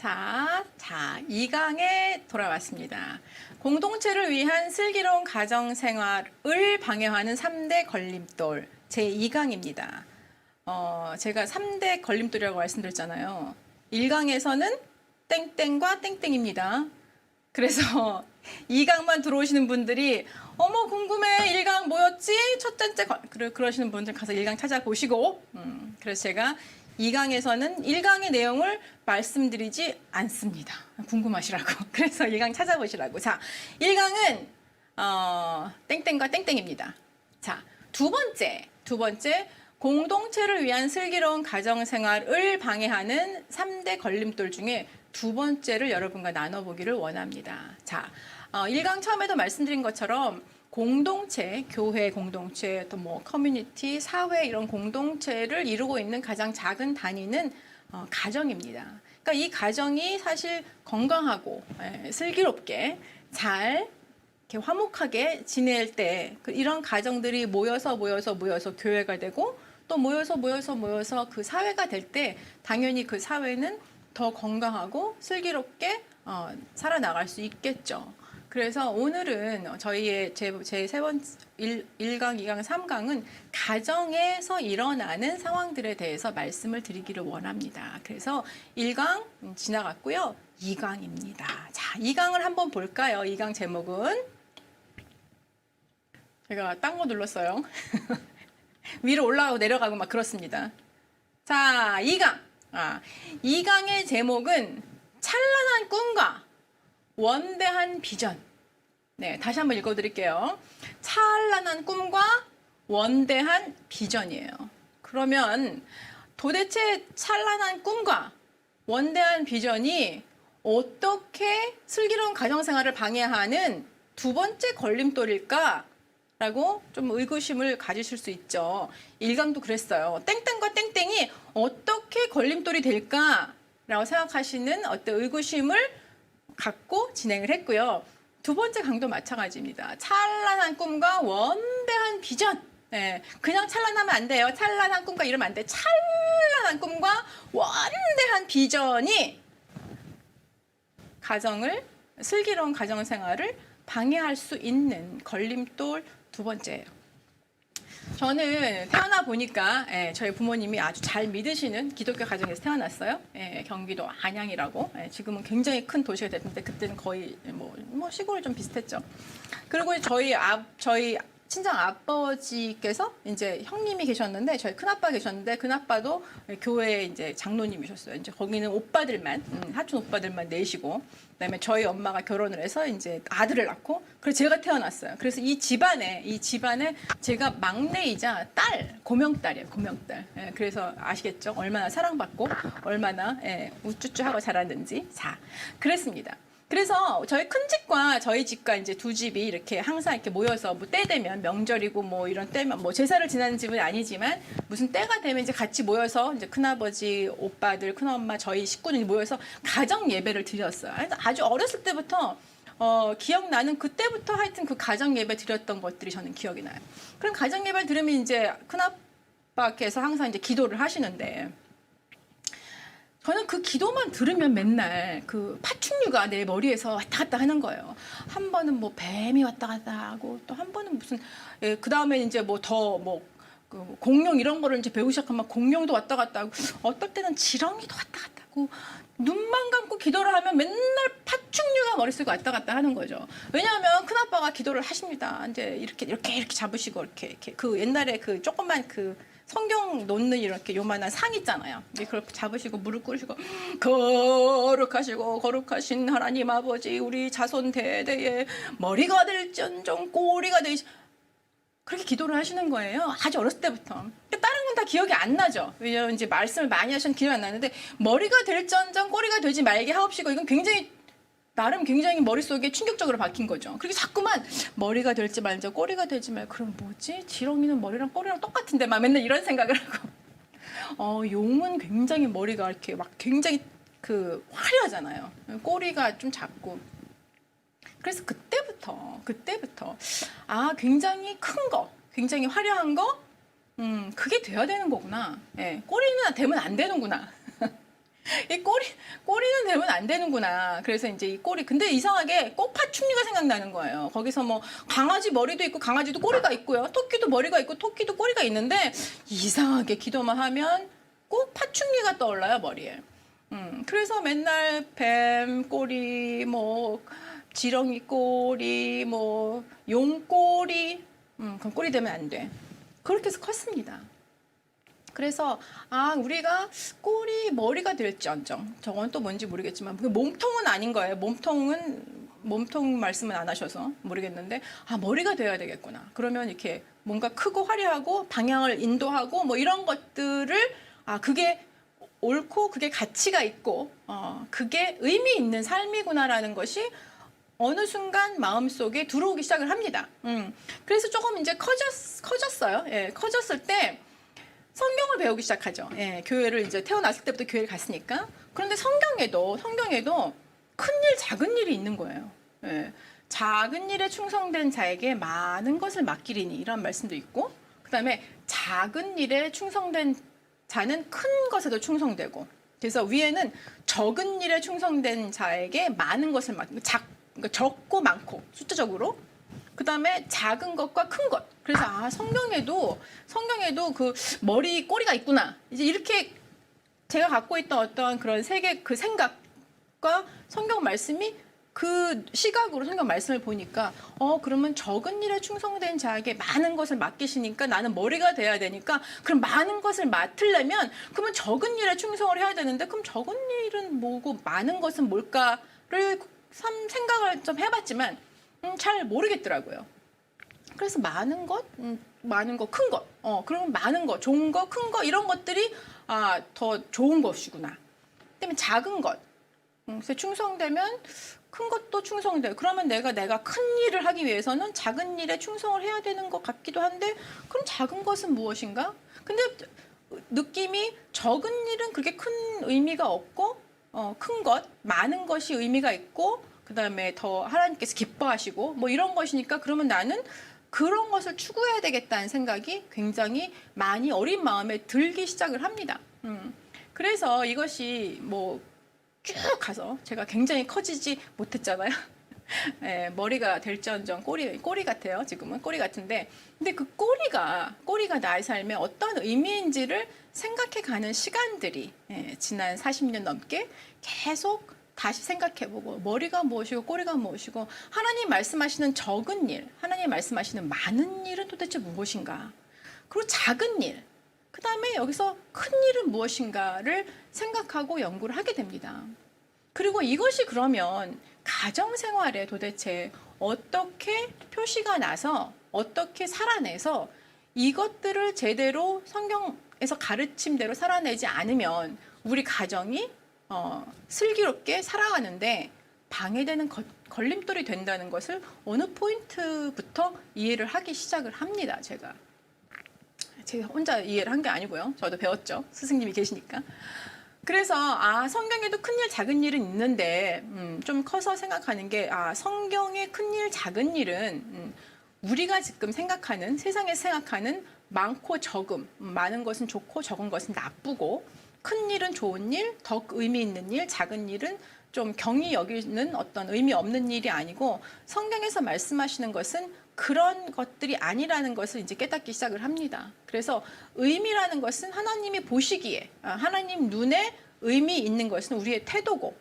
자, 2강에 돌아왔습니다. 공동체를 위한 슬기로운 가정생활을 방해하는 3대 걸림돌 제2강입니다. 제가 3대 걸림돌이라고 말씀드렸잖아요. 1강에서는 땡땡과 땡땡입니다. 그래서 2강만 들어오시는 분들이 어머 궁금해 1강 뭐였지? 첫 번째 그러시는 분들 가서 1강 찾아보시고 그래서 제가 2강에서는 1강의 내용을 말씀드리지 않습니다. 궁금하시라고. 그래서 1강 찾아보시라고. 자, 1강은 땡땡과 땡땡입니다. 자, 두 번째 공동체를 위한 슬기로운 가정생활을 방해하는 3대 걸림돌 중에 두 번째를 여러분과 나눠보기를 원합니다. 자, 1강 처음에도 말씀드린 것처럼 공동체, 교회 공동체, 또 뭐 커뮤니티, 사회 이런 공동체를 이루고 있는 가장 작은 단위는 가정입니다. 그러니까 이 가정이 사실 건강하고 슬기롭게 잘 이렇게 화목하게 지낼 때 이런 가정들이 모여서 교회가 되고 또 모여서 그 사회가 될 때 당연히 그 사회는 더 건강하고 슬기롭게 살아나갈 수 있겠죠. 그래서 오늘은 저희의 제 세 번째 1강, 2강, 3강은 가정에서 일어나는 상황들에 대해서 말씀을 드리기를 원합니다. 그래서 1강 지나갔고요. 2강입니다. 자, 2강을 한번 볼까요? 2강 제목은 제가 딴 거 눌렀어요. 위로 올라가고 내려가고 막 그렇습니다. 자, 2강. 2강의 제목은 찬란한 꿈과 원대한 비전. 네, 다시 한번 읽어드릴게요. 찬란한 꿈과 원대한 비전이에요. 그러면 도대체 찬란한 꿈과 원대한 비전이 어떻게 슬기로운 가정생활을 방해하는 두 번째 걸림돌일까? 라고 좀 의구심을 가지실 수 있죠. 1강도 그랬어요. 땡땡과 땡땡이 어떻게 걸림돌이 될까? 라고 생각하시는 어떤 의구심을 갖고 진행을 했고요. 두 번째 강도 마찬가지입니다. 찬란한 꿈과 원대한 비전. 네, 그냥 찬란하면 안 돼요. 찬란한 꿈과 이러면 안 돼. 찬란한 꿈과 원대한 비전이 가정을, 슬기로운 가정생활을 방해할 수 있는 걸림돌 두 번째예요. 저는 태어나 보니까 저희 부모님이 아주 잘 믿으시는 기독교 가정에서 태어났어요. 경기도 안양이라고. 지금은 굉장히 큰 도시가 됐는데 그때는 거의 뭐 시골 좀 비슷했죠. 그리고 저희 친정 아버지께서 이제 형님이 계셨는데 저희 큰아빠 계셨는데 큰아빠도 교회 이제 장로님이셨어요. 이제 거기는 오빠들만 사촌 오빠들만 내시고 그다음에 저희 엄마가 결혼을 해서 이제 아들을 낳고 그래서 제가 태어났어요. 그래서 이 집안에 제가 막내이자 딸 고명딸이에요. 고명딸. 그래서 아시겠죠? 얼마나 사랑받고 얼마나 우쭈쭈하고 자랐는지. 자, 그랬습니다. 그래서 저희 큰 집과 저희 집과 이제 두 집이 이렇게 항상 이렇게 모여서 뭐 때 되면 명절이고 뭐 이런 때면 뭐 제사를 지내는 집은 아니지만 무슨 때가 되면 이제 같이 모여서 이제 큰아버지, 오빠들, 큰엄마, 저희 식구들이 모여서 가정 예배를 드렸어요. 아주 어렸을 때부터 기억나는 그때부터 하여튼 그 가정 예배 드렸던 것들이 저는 기억이 나요. 그럼 가정 예배를 들으면 이제 큰아빠께서 항상 이제 기도를 하시는데 저는 그 기도만 들으면 맨날 그 파충류가 내 머리에서 왔다 갔다 하는 거예요. 한 번은 뭐 뱀이 왔다 갔다 하고 또 한 번은 무슨 그 다음에 이제 뭐 더 뭐 그 공룡 이런 거를 이제 배우기 시작하면 공룡도 왔다 갔다 하고 어떨 때는 지렁이도 왔다 갔다 하고 눈만 감고 기도를 하면 맨날 파충류가 머릿속에 왔다 갔다 하는 거죠. 왜냐하면 큰아빠가 기도를 하십니다. 이제 이렇게 잡으시고 이렇게 그 옛날에 그 조그만 그 성경 놓는 이렇게 요만한 상 있잖아요. 그걸 잡으시고 무릎 꿇으시고 거룩하신 하나님 아버지 우리 자손 대대에 머리가 될지언정 꼬리가 되시 그렇게 기도를 하시는 거예요. 아주 어렸을 때부터. 다른 건 다 기억이 안 나죠. 왜냐하면 이제 말씀을 많이 하셔서 기억이 안 나는데 머리가 될지언정 꼬리가 되지 말게 하옵시고 이건 나름 굉장히 머릿속에 충격적으로 박힌 거죠. 그렇게 자꾸만 머리가 될지 말지 꼬리가 되지 말고 그럼 뭐지? 지렁이는 머리랑 꼬리랑 똑같은데 막 맨날 이런 생각을 하고 용은 굉장히 머리가 이렇게 막 굉장히 그 화려하잖아요. 꼬리가 좀 작고 그래서 그때부터 굉장히 큰 거, 굉장히 화려한 거 그게 돼야 되는 거구나. 꼬리는 되면 안 되는구나. 이 꼬리는 되면 안 되는구나. 그래서 이제 이 꼬리. 근데 이상하게 꽃파충류가 생각나는 거예요. 거기서 뭐 강아지 머리도 있고 강아지도 꼬리가 있고요. 토끼도 머리가 있고 토끼도 꼬리가 있는데 이상하게 기도만 하면 꽃파충류가 떠올라요, 머리에. 그래서 맨날 뱀 꼬리, 뭐 지렁이 꼬리, 뭐 용꼬리, 그럼 꼬리 되면 안 돼. 그렇게 해서 컸습니다. 그래서 우리가 꼬리 머리가 될지언정 저건 또 뭔지 모르겠지만 몸통은 아닌 거예요. 몸통 말씀은 안 하셔서 모르겠는데 머리가 돼야 되겠구나. 그러면 이렇게 뭔가 크고 화려하고 방향을 인도하고 뭐 이런 것들을 그게 옳고 그게 가치가 있고 그게 의미 있는 삶이구나라는 것이 어느 순간 마음속에 들어오기 시작을 합니다. 그래서 조금 이제 커졌어요. 예, 커졌을 때 성경을 배우기 시작하죠. 예, 교회를 이제 태어났을 때부터 교회를 갔으니까. 그런데 성경에도 큰 일, 작은 일이 있는 거예요. 예, 작은 일에 충성된 자에게 많은 것을 맡기리니 이런 말씀도 있고, 그다음에 작은 일에 충성된 자는 큰 것에도 충성되고, 그래서 위에는 적은 일에 충성된 자에게 많은 것을 맡기고, 그러니까 적고 많고 숫자적으로. 그다음에 작은 것과 큰 것. 그래서 성경에도 그 머리 꼬리가 있구나. 이제 이렇게 제가 갖고 있던 어떤 그런 세계 그 생각과 성경 말씀이 그 시각으로 성경 말씀을 보니까 그러면 적은 일에 충성된 자에게 많은 것을 맡기시니까 나는 머리가 돼야 되니까 그럼 많은 것을 맡으려면 그러면 적은 일에 충성을 해야 되는데 그럼 적은 일은 뭐고 많은 것은 뭘까를 생각을 좀 해봤지만 잘 모르겠더라고요. 그래서 많은 것, 큰 것, 그러면 많은 것, 좋은 거, 큰 거 이런 것들이 더 좋은 것이구나. 그다음에 작은 것, 그래서 충성되면 큰 것도 충성돼. 그러면 내가 큰 일을 하기 위해서는 작은 일에 충성을 해야 되는 것 같기도 한데 그럼 작은 것은 무엇인가? 근데 느낌이 적은 일은 그렇게 큰 의미가 없고 큰 것, 많은 것이 의미가 있고 그다음에 더 하나님께서 기뻐하시고 뭐 이런 것이니까 그러면 나는 그런 것을 추구해야 되겠다는 생각이 굉장히 많이 어린 마음에 들기 시작을 합니다. 그래서 이것이 뭐 쭉 가서 제가 굉장히 커지지 못했잖아요. 예, 머리가 될지언정 꼬리 같아요. 지금은 꼬리 같은데, 근데 그 꼬리가 나의 삶에 어떤 의미인지를 생각해가는 시간들이 지난 40년 넘게 계속 다시 생각해보고 머리가 무엇이고 꼬리가 무엇이고 하나님 말씀하시는 적은 일, 하나님 말씀하시는 많은 일은 도대체 무엇인가? 그리고 작은 일, 그 다음에 여기서 큰 일은 무엇인가를 생각하고 연구를 하게 됩니다. 그리고 이것이 그러면 가정생활에 도대체 어떻게 표시가 나서 어떻게 살아내서 이것들을 제대로 성경에서 가르침대로 살아내지 않으면 우리 가정이 슬기롭게 살아가는데 방해되는 걸림돌이 된다는 것을 어느 포인트부터 이해를 하기 시작을 합니다. 제가 혼자 이해를 한 게 아니고요. 저도 배웠죠. 스승님이 계시니까. 그래서 성경에도 큰일 작은 일은 있는데 좀 커서 생각하는 게 성경의 큰일 작은 일은 우리가 지금 생각하는 세상에서 생각하는 많고 적음, 많은 것은 좋고 적은 것은 나쁘고 큰 일은 좋은 일, 더 의미 있는 일, 작은 일은 좀 경히 여기는 어떤 의미 없는 일이 아니고 성경에서 말씀하시는 것은 그런 것들이 아니라는 것을 이제 깨닫기 시작을 합니다. 그래서 의미라는 것은 하나님이 보시기에 하나님 눈에 의미 있는 것은 우리의 태도고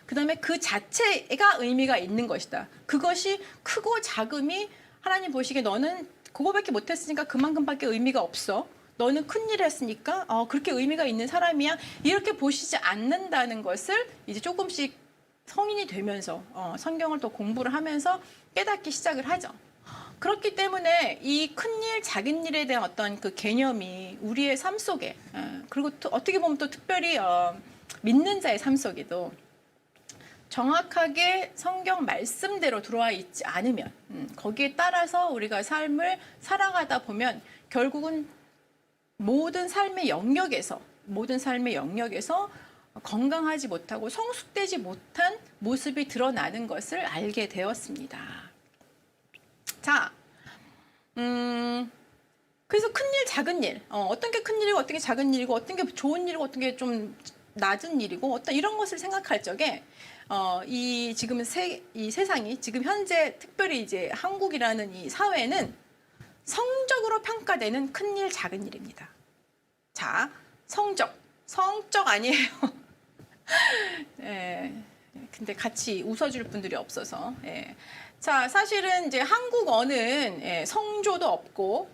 그다음에 그 자체가 의미가 있는 것이다. 그것이 크고 작음이 하나님 보시기에 너는 그거밖에 못했으니까 그만큼밖에 의미가 없어. 너는 큰일을 했으니까 그렇게 의미가 있는 사람이야. 이렇게 보시지 않는다는 것을 이제 조금씩 성인이 되면서 성경을 또 공부를 하면서 깨닫기 시작을 하죠. 그렇기 때문에 이 큰일, 작은 일에 대한 어떤 그 개념이 우리의 삶 속에 그리고 또 어떻게 보면 또 특별히 믿는 자의 삶 속에도 정확하게 성경 말씀대로 들어와 있지 않으면 거기에 따라서 우리가 삶을 살아가다 보면 결국은 모든 삶의 영역에서 건강하지 못하고 성숙되지 못한 모습이 드러나는 것을 알게 되었습니다. 자, 그래서 큰일, 작은 일, 어떤 게 큰일이고 어떤 게 작은 일이고 어떤 게 좋은 일이고 어떤 게 좀 낮은 일이고 어떤 이런 것을 생각할 적에 이 지금 이 세상이 지금 현재 특별히 이제 한국이라는 이 사회는 성적으로 평가되는 큰 일, 작은 일입니다. 자, 성적 아니에요. 예. 근데 같이 웃어줄 분들이 없어서. 예. 자, 사실은 이제 한국어는 성조도 없고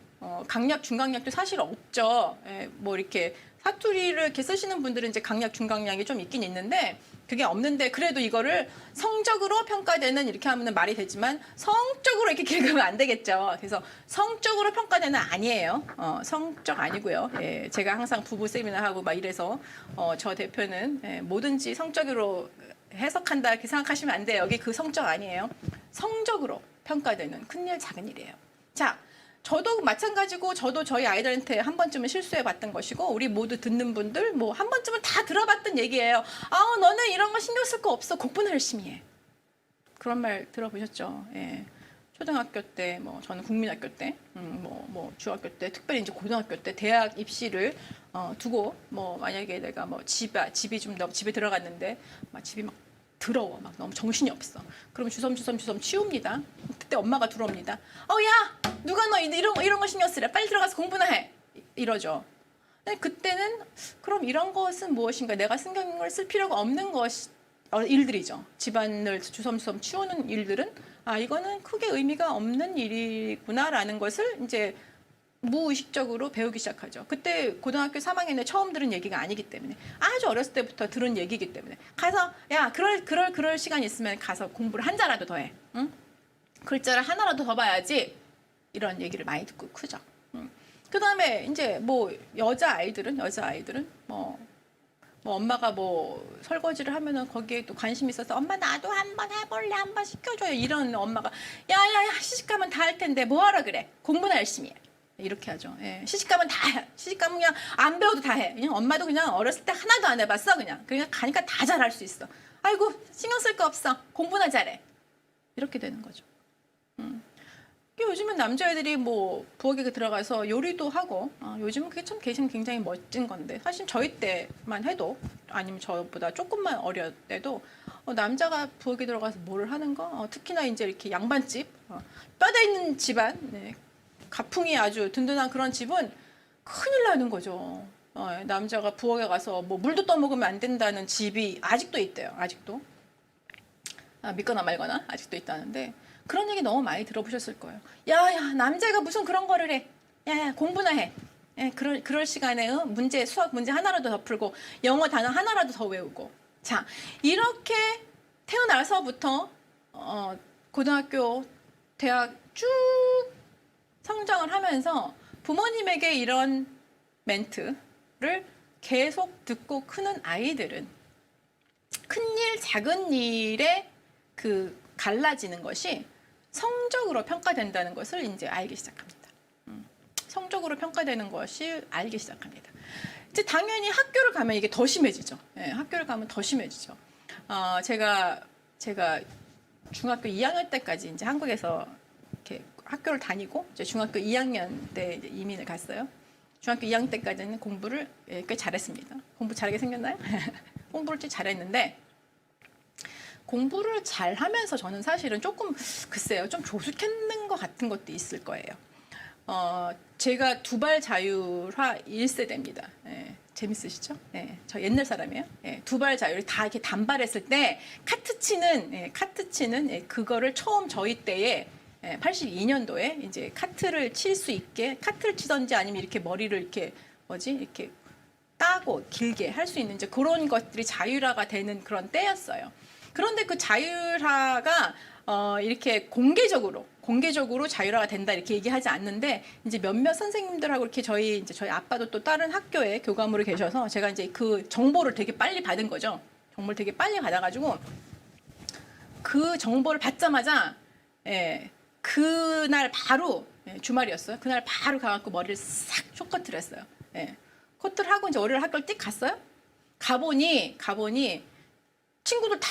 강약, 중강약도 사실 없죠. 뭐 이렇게 사투리를 이렇게 쓰시는 분들은 이제 강약, 중강약이 좀 있긴 있는데 그게 없는데 그래도 이거를 성적으로 평가되는 이렇게 하면 말이 되지만 성적으로 이렇게 읽으면 안 되겠죠. 그래서 성적으로 평가되는 아니에요. 성적 아니고요. 예, 제가 항상 부부 세미나 하고 막 이래서 저 대표는 뭐든지 성적으로 해석한다 이렇게 생각하시면 안 돼요. 여기 그 성적 아니에요. 성적으로 평가되는 큰일 작은 일이에요. 자, 저도 마찬가지고 저도 저희 아이들한테 한 번쯤은 실수해봤던 것이고 우리 모두 듣는 분들 뭐 한 번쯤은 다 들어봤던 얘기예요. 아, 너는 이런 거 신경 쓸 거 없어. 공부는 열심히 해. 그런 말 들어보셨죠? 예. 초등학교 때, 뭐 저는 국민학교 때, 뭐 중학교 때, 특별히 이제 고등학교 때 대학 입시를 두고 뭐 만약에 내가 뭐 집이 좀 너무 집에 들어갔는데 막 집이 막 더러워. 막 너무 정신이 없어. 그럼 주섬주섬 치웁니다. 그때 엄마가 들어옵니다. 야! 누가 너 이런 거 신경 쓰래. 빨리 들어가서 공부나 해. 이러죠. 근데 그때는 그럼 이런 것은 무엇인가? 내가 신경을 쓸 필요가 없는 일들이죠. 집안을 주섬주섬 치우는 일들은 이거는 크게 의미가 없는 일이구나라는 것을 이제 무의식적으로 배우기 시작하죠. 그때 고등학교 3학년에 처음 들은 얘기가 아니기 때문에 아주 어렸을 때부터 들은 얘기이기 때문에 가서 야 그럴 시간 있으면 가서 공부를 한 자라도 더 해. 응? 글자를 하나라도 더 봐야지. 이런 얘기를 많이 듣고 크죠. 그다음에 이제 뭐 여자 아이들은 뭐 엄마가 뭐 설거지를 하면은 거기에 또 관심이 있어서 엄마 나도 한번 해볼래 한번 시켜줘요. 이런 엄마가 야야야 시집가면 다 할 텐데 뭐하러 그래. 공부나 열심히 해. 이렇게 하죠. 예. 시집가면 다 해. 시집가면 그냥 안 배워도 다 해. 그냥 엄마도 그냥 어렸을 때 하나도 안 해봤어. 그냥 가니까 다 잘할 수 있어. 아이고 신경 쓸 거 없어. 공부나 잘해. 이렇게 되는 거죠. 요즘은 남자애들이 뭐 부엌에 들어가서 요리도 하고 요즘은 그게 참 굉장히 멋진 건데 사실 저희 때만 해도 아니면 저보다 조금만 어릴 때도 남자가 부엌에 들어가서 뭐를 하는 거 특히나 이제 이렇게 양반집 뼈대 있는 집안 가풍이 아주 든든한 그런 집은 큰일 나는 거죠. 남자가 부엌에 가서 뭐 물도 떠먹으면 안 된다는 집이 아직도 있대요. 아직도. 믿거나 말거나 아직도 있다는데 그런 얘기 너무 많이 들어보셨을 거예요. 야야 남자가 무슨 그런 거를 해. 야야 공부나 해. 그럴 시간에 수학 문제 하나라도 더 풀고 영어 단어 하나라도 더 외우고. 자 이렇게 태어나서부터 고등학교, 대학 쭉 성장을 하면서 부모님에게 이런 멘트를 계속 듣고 크는 아이들은 큰일 작은 일에 그 갈라지는 것이 성적으로 평가된다는 것을 이제 알기 시작합니다. 성적으로 평가되는 것이 알기 시작합니다. 이제 당연히 학교를 가면 이게 더 심해지죠. 학교를 가면 더 심해지죠. 제가 중학교 2학년 때까지 이제 한국에서 이렇게 학교를 다니고 이제 중학교 2학년 때 이제 이민을 갔어요. 중학교 2학년 때까지는 공부를 꽤 잘했습니다. 공부 잘하게 생겼나요? 공부를 좀 잘했는데 공부를 잘하면서 저는 사실은 조금 글쎄요 좀 조숙했는 것 같은 것도 있을 거예요. 제가 두발 자율화 1세대입니다. 재밌으시죠? 저 옛날 사람이에요. 두발 자율 다 이렇게 단발했을 때 카트 치는 그거를 처음 저희 때에 82년도에 이제 카트를 칠 수 있게 카트를 치던지 아니면 이렇게 머리를 이렇게 이렇게 따고 길게 할 수 있는 이제 그런 것들이 자율화가 되는 그런 때였어요. 그런데 그 자율화가 이렇게 공개적으로 자율화가 된다 이렇게 얘기하지 않는데 이제 몇몇 선생님들하고 이렇게 저희 아빠도 또 다른 학교에 교감으로 계셔서 제가 이제 그 정보를 되게 빨리 받은 거죠. 정보를 되게 빨리 받아가지고 그 정보를 받자마자 그날 바로 주말이었어요. 그날 바로 가갖고 머리를 싹 쇼커트를 했어요. 커트를 하고 이제 월요일 학교를 띡 갔어요. 가보니 친구들 다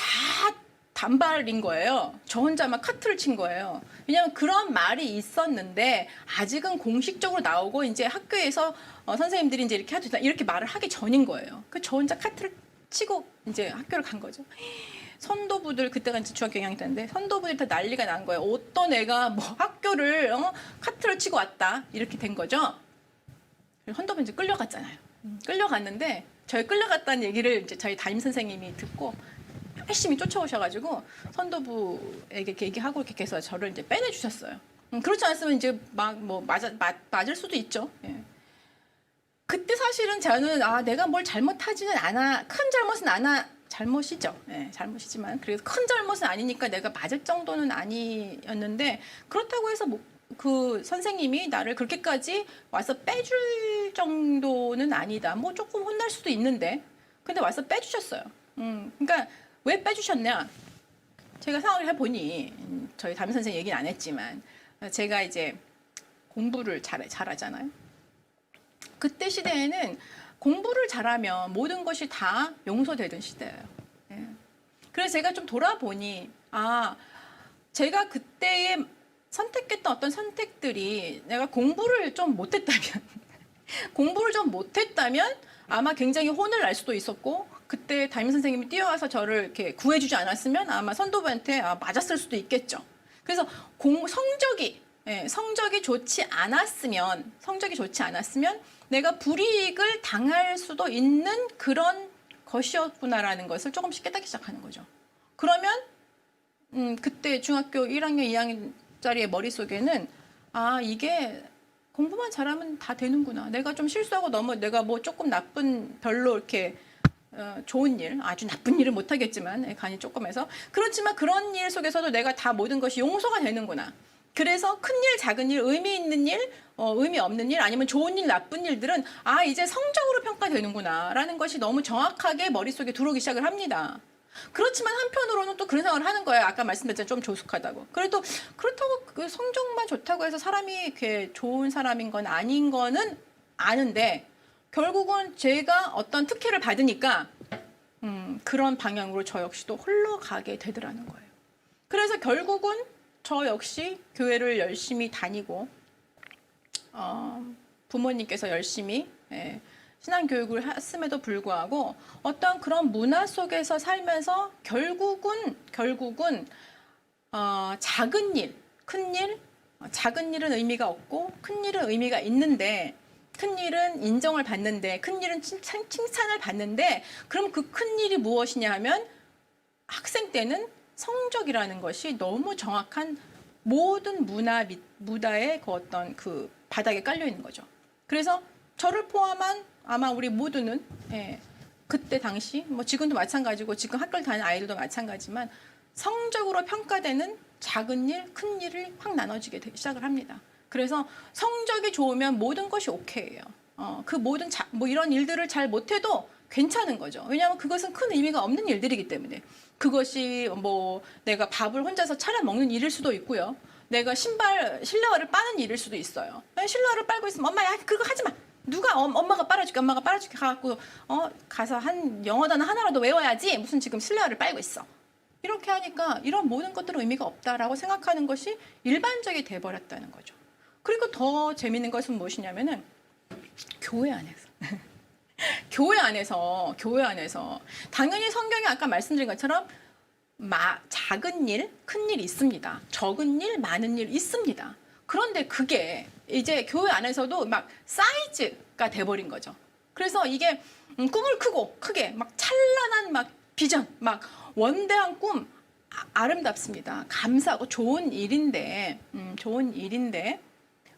단발인 거예요. 저 혼자만 카트를 친 거예요. 왜냐하면 그런 말이 있었는데 아직은 공식적으로 나오고 이제 학교에서 선생님들이 이제 이렇게 말을 하기 전인 거예요. 그 저 혼자 카트를 치고 이제 학교를 간 거죠. 선도부들 그때가 이제 중학교 2학년 때인데 선도부들이 다 난리가 난 거예요. 어떤 애가 뭐 학교를 카트를 치고 왔다 이렇게 된 거죠. 선도부 이제 끌려갔잖아요. 끌려갔는데 저희 끌려갔다는 얘기를 이제 저희 담임 선생님이 듣고 열심히 쫓아오셔가지고 선도부에게 이렇게 얘기하고 이렇게 해서 저를 이제 빼내주셨어요. 그렇지 않았으면 이제 막 뭐 맞을 수도 있죠. 예. 그때 사실은 저는 내가 뭘 잘못하지는 않아, 큰 잘못은 잘못이죠. 예, 잘못이지만 그래도 큰 잘못은 아니니까 내가 맞을 정도는 아니었는데 그렇다고 해서 뭐 그 선생님이 나를 그렇게까지 와서 빼줄 정도는 아니다. 뭐 조금 혼날 수도 있는데 근데 와서 빼주셨어요. 그러니까 왜 빼주셨냐? 제가 생각을 해보니 저희 담임 선생님 얘기는 안 했지만 제가 이제 공부를 잘하잖아요. 그때 시대에는 공부를 잘하면 모든 것이 다 용서되던 시대예요. 예. 그래서 제가 좀 돌아보니 제가 그때에 선택했던 어떤 선택들이 내가 공부를 좀 못했다면 아마 굉장히 혼을 날 수도 있었고 그때 담임 선생님이 뛰어와서 저를 이렇게 구해주지 않았으면 아마 선도부한테 맞았을 수도 있겠죠. 그래서 성적이 좋지 않았으면 내가 불이익을 당할 수도 있는 그런 것이었구나라는 것을 조금씩 깨닫기 시작하는 거죠. 그러면 그때 중학교 1학년, 2학년짜리의 머릿속에는 이게 공부만 잘하면 다 되는구나. 내가 좀 실수하고 내가 뭐 조금 별로 이렇게 좋은 일, 아주 나쁜 일은 못하겠지만 간이 조금 해서 그렇지만 그런 일 속에서도 내가 다 모든 것이 용서가 되는구나. 그래서 큰 일, 작은 일, 의미 있는 일, 의미 없는 일, 아니면 좋은 일, 나쁜 일들은 이제 성적으로 평가되는구나 라는 것이 너무 정확하게 머릿속에 들어오기 시작을 합니다. 그렇지만 한편으로는 또 그런 생각을 하는 거예요. 아까 말씀드렸잖아요. 좀 조숙하다고. 그래도 그렇다고 그 성적만 좋다고 해서 사람이 이렇게 좋은 사람인 건 아닌 거는 아는데 결국은 제가 어떤 특혜를 받으니까 그런 방향으로 저 역시도 흘러가게 되더라는 거예요. 그래서 결국은 저 역시 교회를 열심히 다니고 부모님께서 열심히 신앙교육을 했음에도 불구하고 어떤 그런 문화 속에서 살면서 결국은 작은 일, 큰 일, 작은 일은 의미가 없고 큰 일은 의미가 있는데 큰 일은 인정을 받는데 큰 일은 칭찬을 받는데 그럼 그 큰 일이 무엇이냐 하면 학생 때는 성적이라는 것이 너무 정확한 모든 문화의 그 어떤 그 바닥에 깔려 있는 거죠. 그래서 저를 포함한 아마 우리 모두는 그때 당시 뭐 지금도 마찬가지고 지금 학교를 다니는 아이들도 마찬가지지만 성적으로 평가되는 작은 일, 큰 일을 확 나눠지게 시작을 합니다. 그래서 성적이 좋으면 모든 것이 오케이예요. 그 모든 뭐 이런 일들을 잘 못해도 괜찮은 거죠. 왜냐하면 그것은 큰 의미가 없는 일들이기 때문에. 그것이 뭐 내가 밥을 혼자서 차려 먹는 일일 수도 있고요. 내가 실내화를 빠는 일일 수도 있어요. 실내화를 빨고 있으면 엄마 야 그거 하지 마. 누가 엄마가 빨아줄게 가갖고 가서 한 영어 단어 하나라도 외워야지. 무슨 지금 실내화를 빨고 있어. 이렇게 하니까 이런 모든 것들은 의미가 없다라고 생각하는 것이 일반적이 돼버렸다는 거죠. 그리고 더 재밌는 것은 무엇이냐면은 교회 안에서 교회 안에서 당연히 성경이 아까 말씀드린 것처럼 작은 일, 큰 일 있습니다. 적은 일, 많은 일 있습니다. 그런데 그게 이제 교회 안에서도 막 사이즈가 돼버린 거죠. 그래서 이게 꿈을 크게 막 찬란한 막 비전, 막 원대한 꿈 아름답습니다. 감사하고 좋은 일인데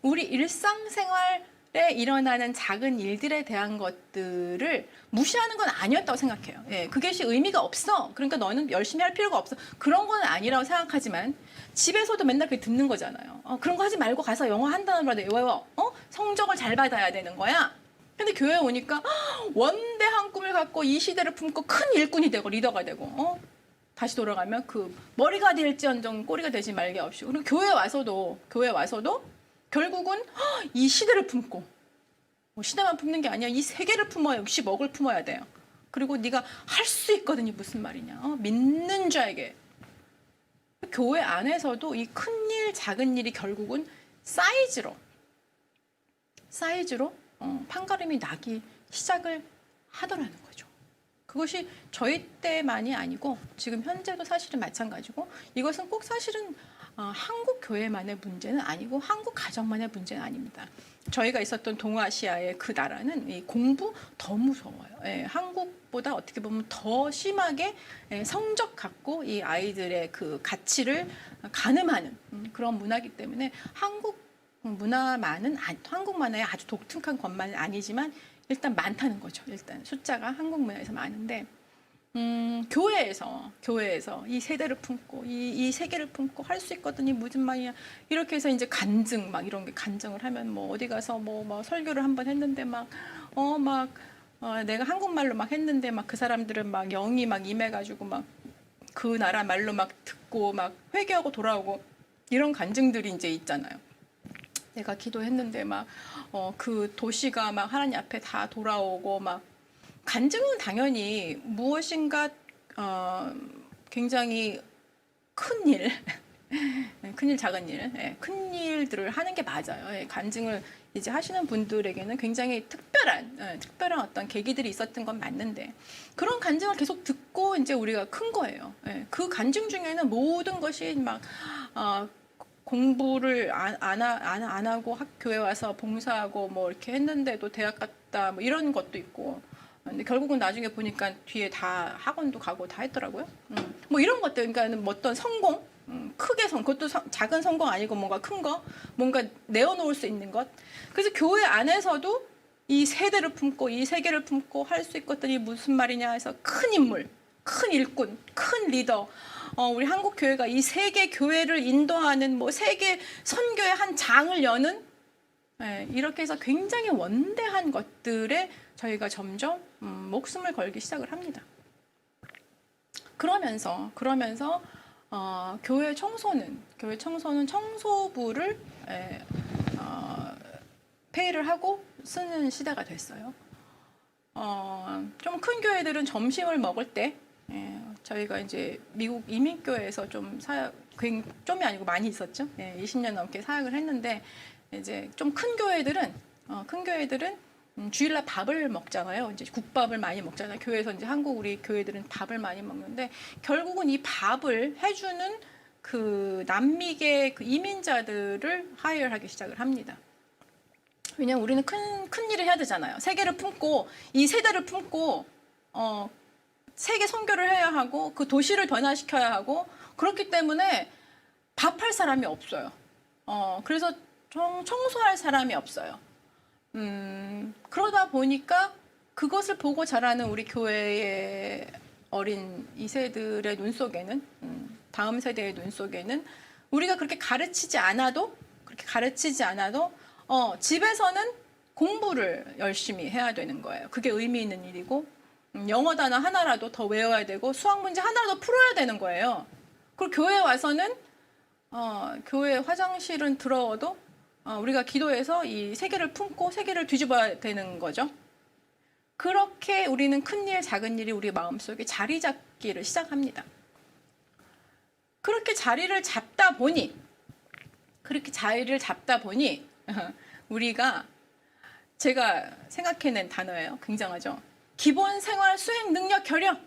우리 일상생활에 일어나는 작은 일들에 대한 것들을 무시하는 건 아니었다고 생각해요. 그것이 의미가 없어. 그러니까 너는 열심히 할 필요가 없어. 그런 건 아니라고 생각하지만 집에서도 맨날 그렇게 듣는 거잖아요. 그런 거 하지 말고 가서 영어 한 단어라도 외워. 성적을 잘 받아야 되는 거야. 근데 교회에 오니까 원대한 꿈을 갖고 이 시대를 품고 큰 일꾼이 되고 리더가 되고 다시 돌아가면 그 머리가 될지언정 꼬리가 되지 말게 없이. 그리고 교회에 와서도 결국은 이 시대를 품고 시대만 품는 게 아니야. 이 세계를 품어야 60억을 품어야 돼요. 그리고 네가 할 수 있거든. 이 무슨 말이냐. 믿는 자에게. 교회 안에서도 이 큰 일, 작은 일이 결국은 사이즈로 판가름이 나기 시작을 하더라는 거죠. 그것이 저희 때만이 아니고 지금 현재도 사실은 마찬가지고 이것은 꼭 사실은 한국 교회만의 문제는 아니고 한국 가정만의 문제는 아닙니다. 저희가 있었던 동아시아의 그 나라는 이 공부 더 무서워요. 예, 한국보다 어떻게 보면 더 심하게 성적 갖고 이 아이들의 그 가치를 가늠하는 그런 문화이기 때문에 한국 문화만은 한국만의 아주 독특한 것만은 아니지만 일단 많다는 거죠. 일단 숫자가 한국 문화에서 많은데 교회에서 이 세대를 품고 이 세계를 품고 할 수 있거든요. 무슨 말이야. 이렇게 해서 이제 간증 막 이런 게 간증을 하면 뭐 어디 가서 뭐 설교를 한번 했는데 내가 한국말로 막 했는데 막 그 사람들은 막 영이 막 임해가지고 막 그 나라 말로 막 듣고 막 회개하고 돌아오고 이런 간증들이 이제 있잖아요. 내가 기도했는데 막 그 도시가 막 하나님 앞에 다 돌아오고 막 간증은 당연히 무엇인가 굉장히 큰 일, 큰 일, 작은 일, 큰 일들을 하는 게 맞아요. 간증을 이제 하시는 분들에게는 굉장히 특별한 어떤 계기들이 있었던 건 맞는데 그런 간증을 계속 듣고 이제 우리가 큰 거예요. 그 간증 중에는 모든 것이 막 공부를 안 하고 교회 와서 봉사하고 뭐 이렇게 했는데도 대학 갔다 뭐 이런 것도 있고. 근데 결국은 나중에 보니까 뒤에 다 학원도 가고 다 했더라고요. 뭐 이런 것들, 그러니까 뭐 어떤 성공, 그것도 작은 성공 아니고 뭔가 큰 거, 뭔가 내어놓을 수 있는 것. 그래서 교회 안에서도 이 세대를 품고 이 세계를 품고 할 수 있거든이 무슨 말이냐 해서 큰 인물, 큰 일꾼, 큰 리더. 우리 한국 교회가 이 세계 교회를 인도하는 뭐 세계 선교의 한 장을 여는 이렇게 해서 굉장히 원대한 것들에 저희가 점점 목숨을 걸기 시작을 합니다. 그러면서 교회 청소는 청소부를 페이를 하고 쓰는 시대가 됐어요. 좀 큰 교회들은 점심을 먹을 때 저희가 이제 미국 이민교회에서 좀이 아니고 많이 있었죠. 20년 넘게 사역을 했는데 이제 좀 큰 교회들은 주일날 밥을 먹잖아요. 이제 국밥을 많이 먹잖아요. 교회에서 이제 우리 교회들은 밥을 많이 먹는데 결국은 이 밥을 해주는 그 남미계 그 이민자들을 하이어하기 시작을 합니다. 왜냐면 우리는 큰 일을 해야 되잖아요. 세계를 품고 이 세대를 품고 세계 선교를 해야 하고 그 도시를 변화시켜야 하고 그렇기 때문에 밥할 사람이 없어요. 그래서 청소할 사람이 없어요. 그러다 보니까 그것을 보고 자라는 우리 교회의 어린 2세들의 눈 속에는 다음 세대의 눈 속에는 우리가 그렇게 가르치지 않아도 집에서는 공부를 열심히 해야 되는 거예요. 그게 의미 있는 일이고 영어 단어 하나라도 더 외워야 되고 수학 문제 하나라도 풀어야 되는 거예요. 그리고 교회에 와서는 교회 화장실은 더러워도 우리가 기도해서 이 세계를 품고 세계를 뒤집어야 되는 거죠. 그렇게 우리는 큰일, 작은 일이 우리 마음속에 자리 잡기를 시작합니다. 그렇게 자리를 잡다 보니 우리가 제가 생각해낸 단어예요. 굉장하죠. 기본 생활 수행 능력 결여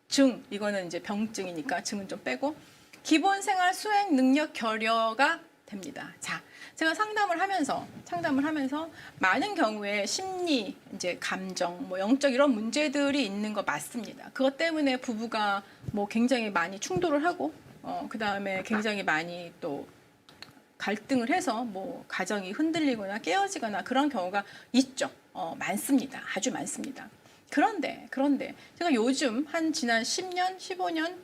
증, 이거는 이제 병증이니까 증은 좀 빼고 기본 생활 수행 능력 결여가 됩니다. 자, 제가 상담을 하면서 많은 경우에 심리, 이제 감정, 뭐 영적 이런 문제들이 있는 거 맞습니다. 그것 때문에 부부가 뭐 굉장히 많이 충돌을 하고 그 다음에 굉장히 많이 또 갈등을 해서 뭐 가정이 흔들리거나 깨어지거나 그런 경우가 있죠. 많습니다. 아주 많습니다. 그런데 제가 요즘 지난 10년, 15년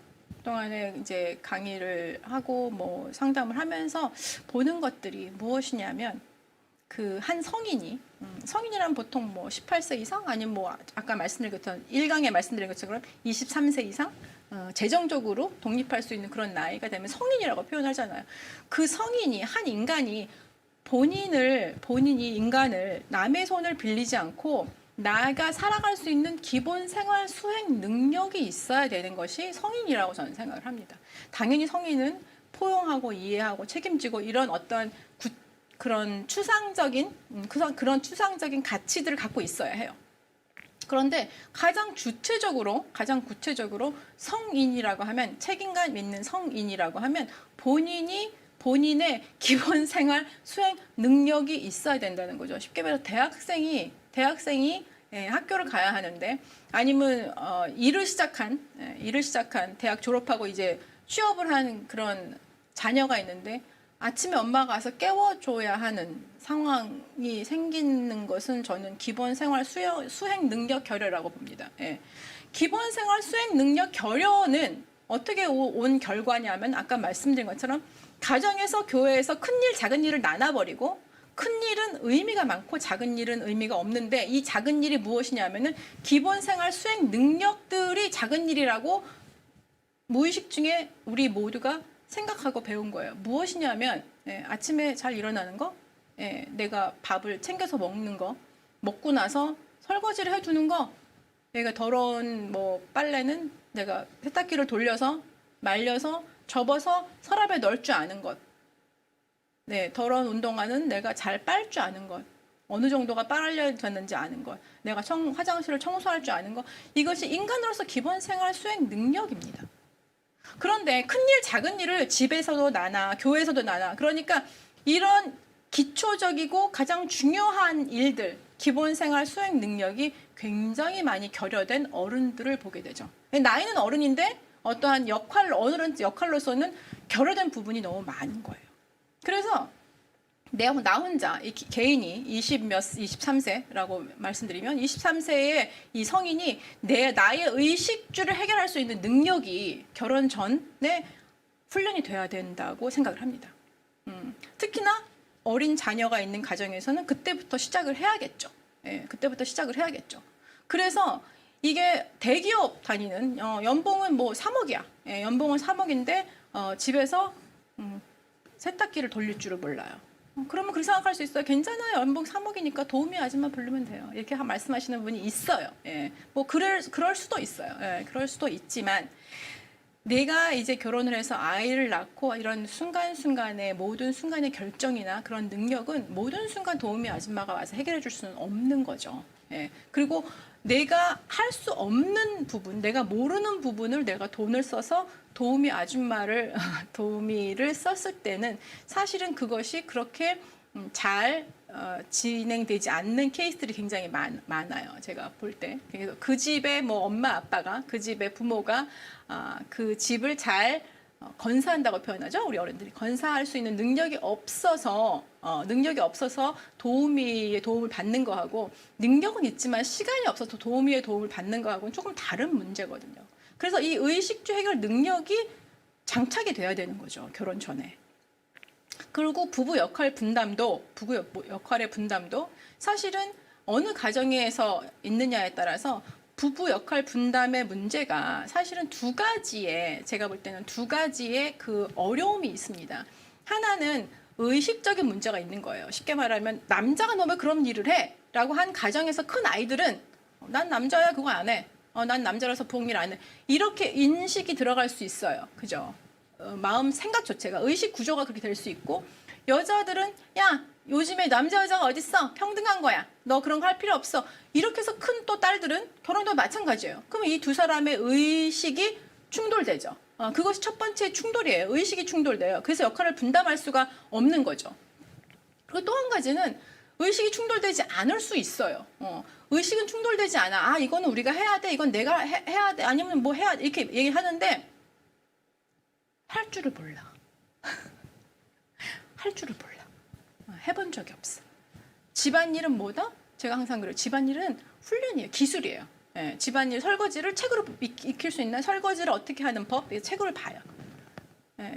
동안에 이제 강의를 하고 뭐 상담을 하면서 보는 것들이 무엇이냐면 그 한 성인이란 보통 뭐 18세 이상 아니면 뭐 아까 말씀드린 것처럼 1강에 말씀드린 것처럼 23세 이상 재정적으로 독립할 수 있는 그런 나이가 되면 성인이라고 표현하잖아요. 그 성인이 한 인간이 본인이 인간을 남의 손을 빌리지 않고 나가 살아갈 수 있는 기본 생활 수행 능력이 있어야 되는 것이 성인이라고 저는 생각을 합니다. 당연히 성인은 포용하고 이해하고 책임지고 이런 어떤 그런 추상적인 가치들을 갖고 있어야 해요. 그런데 가장 구체적으로 성인이라고 하면, 책임감 있는 성인이라고 하면 본인의 기본 생활 수행 능력이 있어야 된다는 거죠. 쉽게 말해서 대학생이 학교를 가야 하는데, 아니면 일을 시작한 대학 졸업하고 이제 취업을 하는 그런 자녀가 있는데, 아침에 엄마가 와서 깨워줘야 하는 상황이 생기는 것은 저는 기본 생활 수행 능력 결여라고 봅니다. 예. 기본 생활 수행 능력 결여는 어떻게 온 결과냐면, 아까 말씀드린 것처럼 가정에서, 교회에서 큰 일, 작은 일을 나눠버리고, 큰 일은 의미가 많고 작은 일은 의미가 없는데, 이 작은 일이 무엇이냐면은 기본 생활 수행 능력들이 작은 일이라고 무의식 중에 우리 모두가 생각하고 배운 거예요. 무엇이냐면, 아침에 잘 일어나는 거, 내가 밥을 챙겨서 먹는 거, 먹고 나서 설거지를 해두는 거, 내가 더러운 빨래는 내가 세탁기를 돌려서 말려서 접어서 서랍에 넣을 줄 아는 것, 더러운 운동화는 내가 잘 빨 줄 아는 것, 어느 정도가 빨려졌는지 아는 것, 내가 화장실을 청소할 줄 아는 것, 이것이 인간으로서 기본 생활 수행 능력입니다. 그런데 큰일 작은 일을 집에서도 나나 교회에서도 나나, 그러니까 이런 기초적이고 가장 중요한 일들, 기본 생활 수행 능력이 굉장히 많이 결여된 어른들을 보게 되죠. 나이는 어른인데 어떠한 어느 역할로서는 결여된 부분이 너무 많은 거예요. 그래서 나 혼자, 이 개인이 23세라고 말씀드리면, 23세의 이 성인이 나의 의식주를 해결할 수 있는 능력이 결혼 전에 훈련이 돼야 된다고 생각을 합니다. 특히나 어린 자녀가 있는 가정에서는 그때부터 시작을 해야겠죠. 그때부터 시작을 해야겠죠. 그래서 이게 대기업 다니는, 연봉은 3억이야. 연봉은 3억인데, 집에서 세탁기를 돌릴 줄을 몰라요. 그러면 그렇게 생각할 수 있어요. 괜찮아요. 연봉 3억이니까 도우미 아줌마 부르면 돼요. 이렇게 말씀하시는 분이 있어요. 그럴 수도 있어요. 그럴 수도 있지만, 내가 이제 결혼을 해서 아이를 낳고 이런 순간순간의 모든 순간의 결정이나 그런 능력은 모든 순간 도우미 아줌마가 와서 해결해 줄 수는 없는 거죠. 그리고 내가 할 수 없는 부분, 내가 모르는 부분을 내가 돈을 써서 도우미를 썼을 때는 사실은 그것이 그렇게 잘 진행되지 않는 케이스들이 굉장히 많아요. 제가 볼 때. 그래서 그 집의 엄마 아빠가, 그 집의 부모가 그 집을 잘 건사한다고 표현하죠. 우리 어른들이 건사할 수 있는 능력이 없어서 도우미의 도움을 받는 거하고, 능력은 있지만 시간이 없어서 도우미의 도움을 받는 거하고는 조금 다른 문제거든요. 그래서 이 의식주 해결 능력이 장착이 돼야 되는 거죠. 결혼 전에. 그리고 부부 역할의 분담도 사실은 어느 가정에서 있느냐에 따라서 부부 역할 분담의 문제가 사실은 제가 볼 때는 두 가지의 그 어려움이 있습니다. 하나는 의식적인 문제가 있는 거예요. 쉽게 말하면 남자가 너 왜 그런 일을 해? 라고 한 가정에서 큰 아이들은 난 남자야 그거 안 해. 난 남자라서 부엌 일 안 해. 이렇게 인식이 들어갈 수 있어요. 그죠? 마음 생각 자체가, 의식 구조가 그렇게 될 수 있고, 여자들은 야 요즘에 남자 여자가 어딨어? 평등한 거야. 너 그런 거 할 필요 없어. 이렇게 해서 큰 또 딸들은 결혼도 마찬가지예요. 그러면 이 두 사람의 의식이 충돌되죠. 그것이 첫 번째 충돌이에요. 의식이 충돌돼요. 그래서 역할을 분담할 수가 없는 거죠. 그리고 또 한 가지는 의식이 충돌되지 않을 수 있어요. 의식은 충돌되지 않아. 이거는 우리가 해야 돼. 이건 내가 해야 돼. 아니면 해야 돼. 이렇게 얘기하는데 할 줄을 몰라. 할 줄을 몰라. 해본 적이 없어. 집안일은 뭐다? 제가 항상 그래요. 집안일은 훈련이에요. 기술이에요. 집안일, 설거지를 책으로 익힐 수 있나? 설거지를 어떻게 하는 법? 책을 봐요.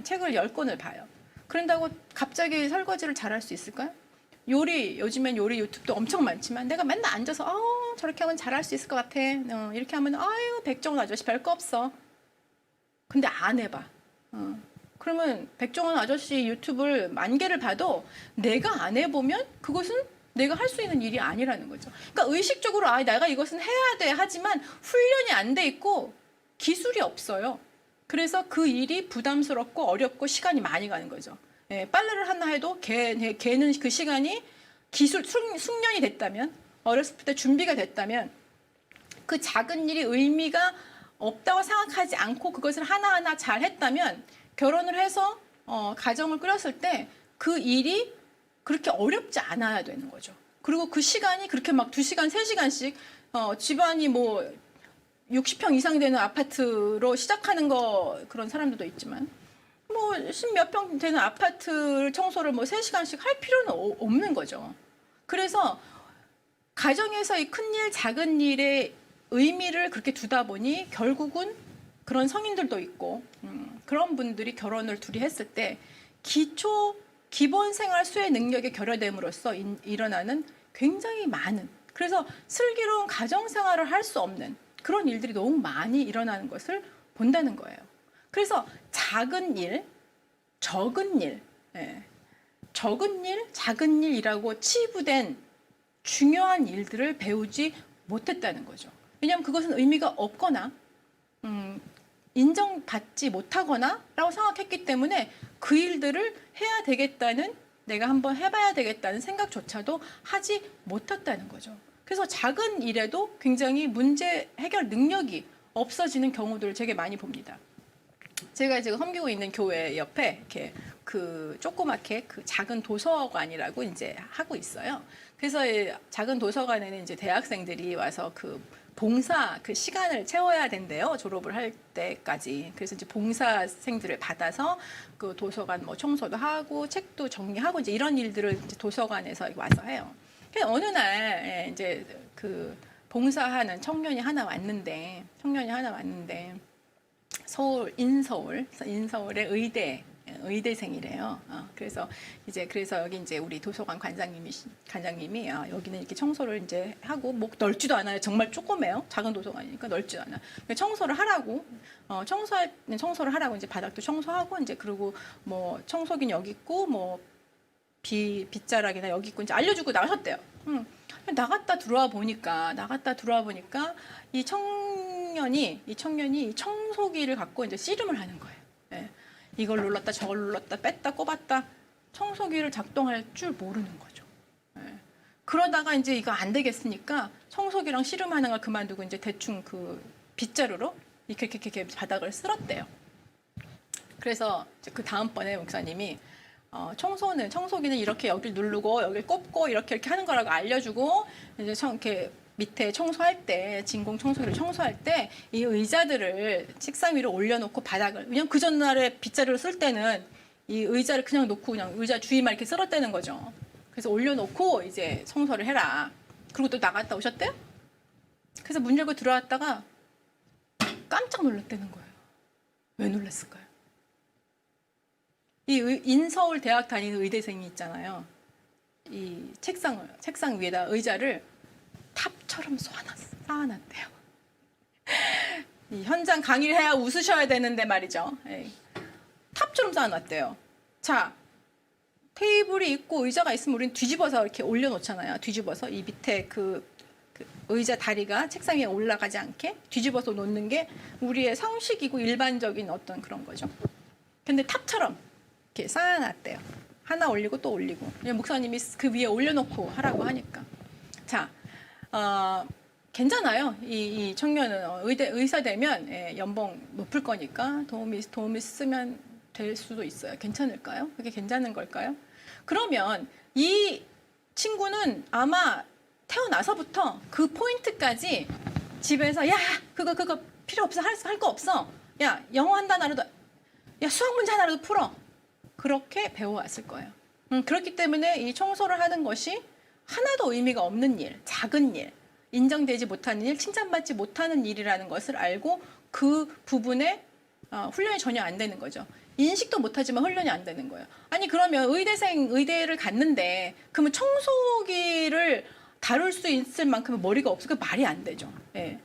책을 10권을 봐요. 그런다고 갑자기 설거지를 잘할 수 있을까요? 요즘엔 요리 유튜브도 엄청 많지만 내가 맨날 앉아서 저렇게 하면 잘할 수 있을 것 같아. 이렇게 하면 백종원 아저씨 별거 없어. 근데 안 해봐. 그러면 백종원 아저씨 유튜브를 10,000개를 봐도 내가 안 해보면 그것은 내가 할 수 있는 일이 아니라는 거죠. 그러니까 의식적으로 내가 이것은 해야 돼 하지만 훈련이 안 돼 있고 기술이 없어요. 그래서 그 일이 부담스럽고 어렵고 시간이 많이 가는 거죠. 빨래를 하나 해도 걔는 그 시간이 숙련이 됐다면, 어렸을 때 준비가 됐다면 그 작은 일이 의미가 없다고 생각하지 않고 그것을 하나하나 잘 했다면 결혼을 해서 가정을 꾸렸을 때 그 일이 그렇게 어렵지 않아야 되는 거죠. 그리고 그 시간이 그렇게 막 2시간, 3시간씩 집안이 뭐 60평 이상 되는 아파트로 시작하는 그런 사람들도 있지만 뭐 10몇 평 되는 아파트 청소를 뭐 3시간씩 할 필요는 없는 거죠. 그래서 가정에서 이 큰일, 작은 일의 의미를 그렇게 두다 보니 결국은 그런 성인들도 있고 그런 분들이 결혼을 둘이 했을 때 기본 생활 수혜 능력이 결여됨으로써 일어나는 굉장히 많은, 그래서 슬기로운 가정 생활을 할 수 없는 그런 일들이 너무 많이 일어나는 것을 본다는 거예요. 그래서 작은 일, 적은 일, 적은 일, 작은 일이라고 치부된 중요한 일들을 배우지 못했다는 거죠. 왜냐하면 그것은 의미가 없거나 인정받지 못하거나 라고 생각했기 때문에 그 일들을 해야 되겠다는, 내가 한번 해봐야 되겠다는 생각조차도 하지 못했다는 거죠. 그래서 작은 일에도 굉장히 문제 해결 능력이 없어지는 경우들을 되게 많이 봅니다. 제가 지금 섬기고 있는 교회 옆에 이렇게 그 조그맣게 그 작은 도서관이라고 이제 하고 있어요. 그래서 이 작은 도서관에는 이제 대학생들이 와서 그 봉사 그 시간을 채워야 된대요. 졸업을 할 때까지. 그래서 이제 봉사생들을 받아서 그 도서관 뭐 청소도 하고 책도 정리하고 이제 이런 일들을 이제 도서관에서 와서 해요. 그래서 어느 날 이제 그 봉사하는 청년이 하나 왔는데 인서울의 의대생이래요. 그래서 여기 이제 우리 도서관 관장님이 여기는 이렇게 청소를 이제 하고 뭐 넓지도 않아요. 정말 조그매요. 작은 도서관이니까 넓지도 않아. 청소를 하라고 청소를 하라고 이제 바닥도 청소하고 이제 그리고 뭐 청소기는 여기 있고 뭐 빗자락이나 여기 있고 이제 알려주고 나가셨대요. 나갔다 들어와 보니까 이 청년이 이 청소기를 갖고 이제 씨름을 하는 거예요. 예. 이걸 눌렀다 저걸 눌렀다 뺐다 꼽았다 청소기를 작동할 줄 모르는 거죠. 예. 그러다가 이제 이거 안 되겠으니까 청소기랑 씨름하는 걸 그만두고 이제 대충 그 빗자루로 이렇게 바닥을 쓸었대요. 그래서 그 다음번에 목사님이 청소기는 이렇게 여길 누르고 여길 꼽고 이렇게 하는 거라고 알려주고 이제 이렇게 밑에 청소할 때 진공 청소기를 청소할 때 이 의자들을 책상 위로 올려놓고 바닥을, 왜냐면 그 전날에 빗자루를 쓸 때는 이 의자를 그냥 놓고 그냥 의자 주위만 이렇게 쓸었다는 거죠. 그래서 올려놓고 이제 청소를 해라. 그리고 또 나갔다 오셨대요. 그래서 문 열고 들어왔다가 깜짝 놀랐다는 거예요. 왜 놀랐을까요? 이 인서울 대학 다니는 의대생이 있잖아요. 이 책상 위에다 의자를 탑처럼 쌓아놨대요. 이 현장 강의를 해야 웃으셔야 되는데 말이죠. 탑처럼 쌓아놨대요. 자, 테이블이 있고 의자가 있으면 우리는 뒤집어서 이렇게 올려놓잖아요. 뒤집어서 이 밑에 그 의자 다리가 책상 위에 올라가지 않게 뒤집어서 놓는 게 우리의 상식이고 일반적인 어떤 그런 거죠. 근데 탑처럼 이렇게 쌓아놨대요. 하나 올리고 또 올리고. 목사님이 그 위에 올려놓고 하라고 하니까. 자, 괜찮아요. 이 청년은 의사 되면 연봉 높을 거니까 도움이 쓰면 될 수도 있어요. 괜찮을까요? 그게 괜찮은 걸까요? 그러면 이 친구는 아마 태어나서부터 그 포인트까지 집에서 야 그거 필요 없어 할 거 없어. 야 영어 한 단어라도, 야 수학 문제 하나라도 풀어. 그렇게 배워왔을 거예요. 그렇기 때문에 이 청소를 하는 것이 하나도 의미가 없는 일, 작은 일, 인정되지 못하는 일, 칭찬받지 못하는 일이라는 것을 알고 그 부분에 훈련이 전혀 안 되는 거죠. 인식도 못하지만 훈련이 안 되는 거예요. 아니 그러면 의대를 갔는데 그러면 청소기를 다룰 수 있을 만큼의 머리가 없어. 그 말이 안 되죠. 예.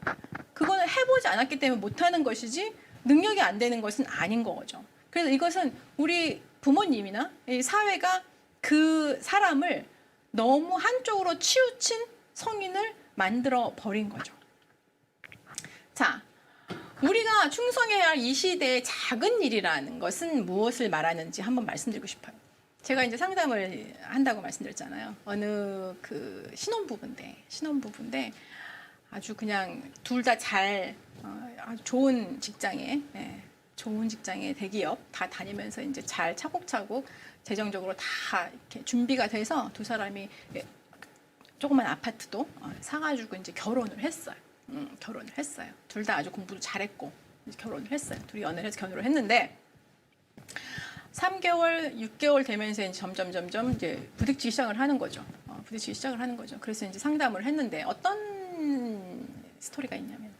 그거는 해보지 않았기 때문에 못하는 것이지 능력이 안 되는 것은 아닌 거죠. 그래서 이것은 우리 부모님이나 이 사회가 그 사람을 너무 한쪽으로 치우친 성인을 만들어 버린 거죠. 자, 우리가 충성해야 할 이 시대의 작은 일이라는 것은 무엇을 말하는지 한번 말씀드리고 싶어요. 제가 이제 상담을 한다고 말씀드렸잖아요. 어느 그 신혼부부인데 아주 그냥 둘 다 잘 아주 좋은 직장에 좋은 직장에 대기업 다 다니면서 이제 잘 차곡차곡 재정적으로 다 이렇게 준비가 돼서 두 사람이 조그만 아파트도 사가지고 이제 결혼을 했어요. 결혼을 했어요. 둘 다 아주 공부도 잘했고 결혼을 했어요. 둘이 연애를 해서 결혼을 했는데 3개월, 6개월 되면서 이제 점점 이제 부딪히기 시작을 하는 거죠. 부딪히기 시작을 하는 거죠. 그래서 이제 상담을 했는데 어떤 스토리가 있냐면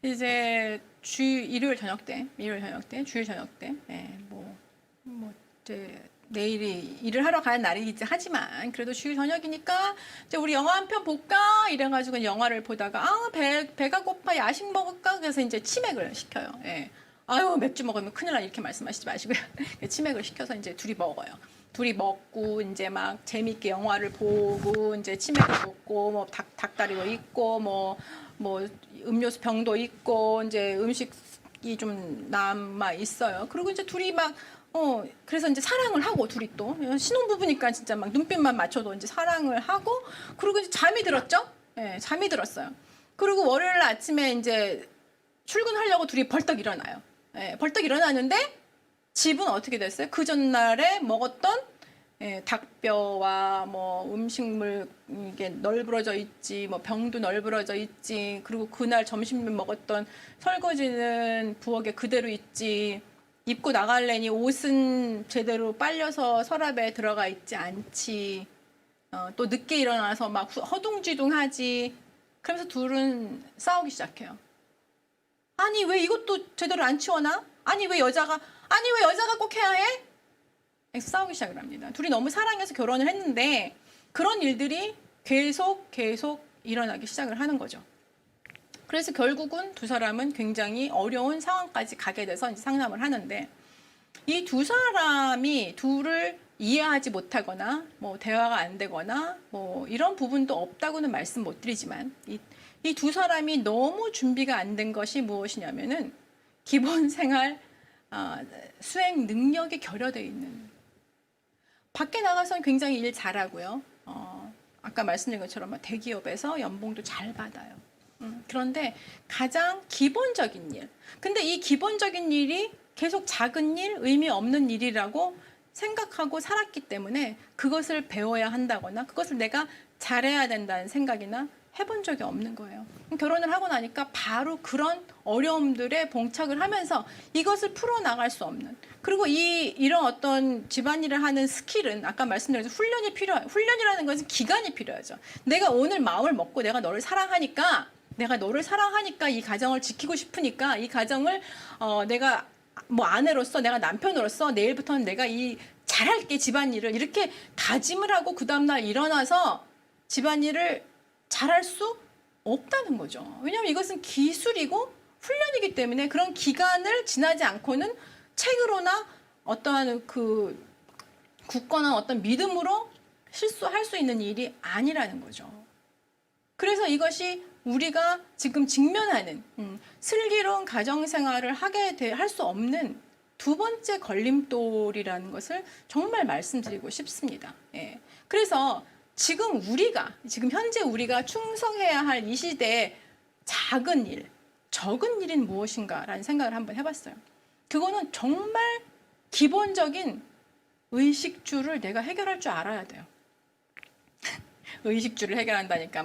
이제 일요일 저녁 때, 주일 저녁 때, 이제 내일이 일을 하러 가는 날이긴 하지만 그래도 주일 저녁이니까 이제 우리 영화 한 편 볼까 이래가지고 영화를 보다가 배가 고파 야식 먹을까 그래서 이제 치맥을 시켜요. 예. 아유 맥주 먹으면 큰일 나 이렇게 말씀하시지 마시고요. 치맥을 시켜서 이제 둘이 먹어요. 둘이 먹고 이제 막 재밌게 영화를 보고 이제 치맥을 먹고 뭐 닭다리도 있고 뭐 음료수 병도 있고 이제 음식이 좀 남아 있어요. 그리고 이제 둘이 막 그래서 이제 사랑을 하고 둘이 또 신혼부부니까 진짜 막 눈빛만 맞춰도 이제 사랑을 하고 그리고 이제 잠이 들었죠? 예, 잠이 들었어요. 그리고 월요일 아침에 이제 출근하려고 둘이 벌떡 일어나요. 예, 벌떡 일어나는데 집은 어떻게 됐어요? 그 전날에 먹었던 닭뼈와 뭐 음식물 이게 널브러져 있지, 뭐 병도 널브러져 있지, 그리고 그날 점심 먹었던 설거지는 부엌에 그대로 있지, 입고 나갈래니 옷은 제대로 빨려서 서랍에 들어가 있지 않지, 또 늦게 일어나서 막 허둥지둥하지. 그러면서 둘은 싸우기 시작해요. 아니 왜 이것도 제대로 안 치워놔? 아니 왜 여자가 꼭 해야 해? 싸우기 시작을 합니다. 둘이 너무 사랑해서 결혼을 했는데 그런 일들이 계속 일어나기 시작을 하는 거죠. 그래서 결국은 두 사람은 굉장히 어려운 상황까지 가게 돼서 이제 상담을 하는데 이 두 사람이 둘을 이해하지 못하거나 뭐 대화가 안 되거나 뭐 이런 부분도 없다고는 말씀 못 드리지만 이 두 사람이 너무 준비가 안 된 것이 무엇이냐면은 기본 생활 수행 능력이 결여되어 있는, 밖에 나가서는 굉장히 일 잘하고요. 아까 말씀드린 것처럼 대기업에서 연봉도 잘 받아요. 그런데 가장 기본적인 일. 근데 이 기본적인 일이 계속 작은 일, 의미 없는 일이라고 생각하고 살았기 때문에 그것을 배워야 한다거나 그것을 내가 잘해야 된다는 생각이나 해본 적이 없는 거예요. 결혼을 하고 나니까 바로 그런 어려움들에 봉착을 하면서 이것을 풀어나갈 수 없는, 그리고 이런 어떤 집안일을 하는 스킬은 아까 말씀드린 훈련이 필요해요. 훈련이라는 것은 기간이 필요하죠. 내가 오늘 마음을 먹고 내가 너를 사랑하니까 이 가정을 지키고 싶으니까 이 가정을 내가 뭐 아내로서 내가 남편으로서 내일부터는 내가 잘할게 집안일을 이렇게 다짐을 하고 그 다음날 일어나서 집안일을 잘할 수 없다는 거죠. 왜냐하면 이것은 기술이고 훈련이기 때문에 그런 기간을 지나지 않고는 책으로나 어떠한 그 굳건한 어떤 믿음으로 실수할 수 있는 일이 아니라는 거죠. 그래서 이것이 우리가 지금 직면하는 슬기로운 가정생활을 할 수 없는 두 번째 걸림돌이라는 것을 정말 말씀드리고 싶습니다. 예. 그래서 지금 현재 우리가 충성해야 할 이 시대의 작은 일, 적은 일인 무엇인가라는 생각을 한번 해봤어요. 그거는 정말 기본적인 의식주를 내가 해결할 줄 알아야 돼요. 의식주를 해결한다니까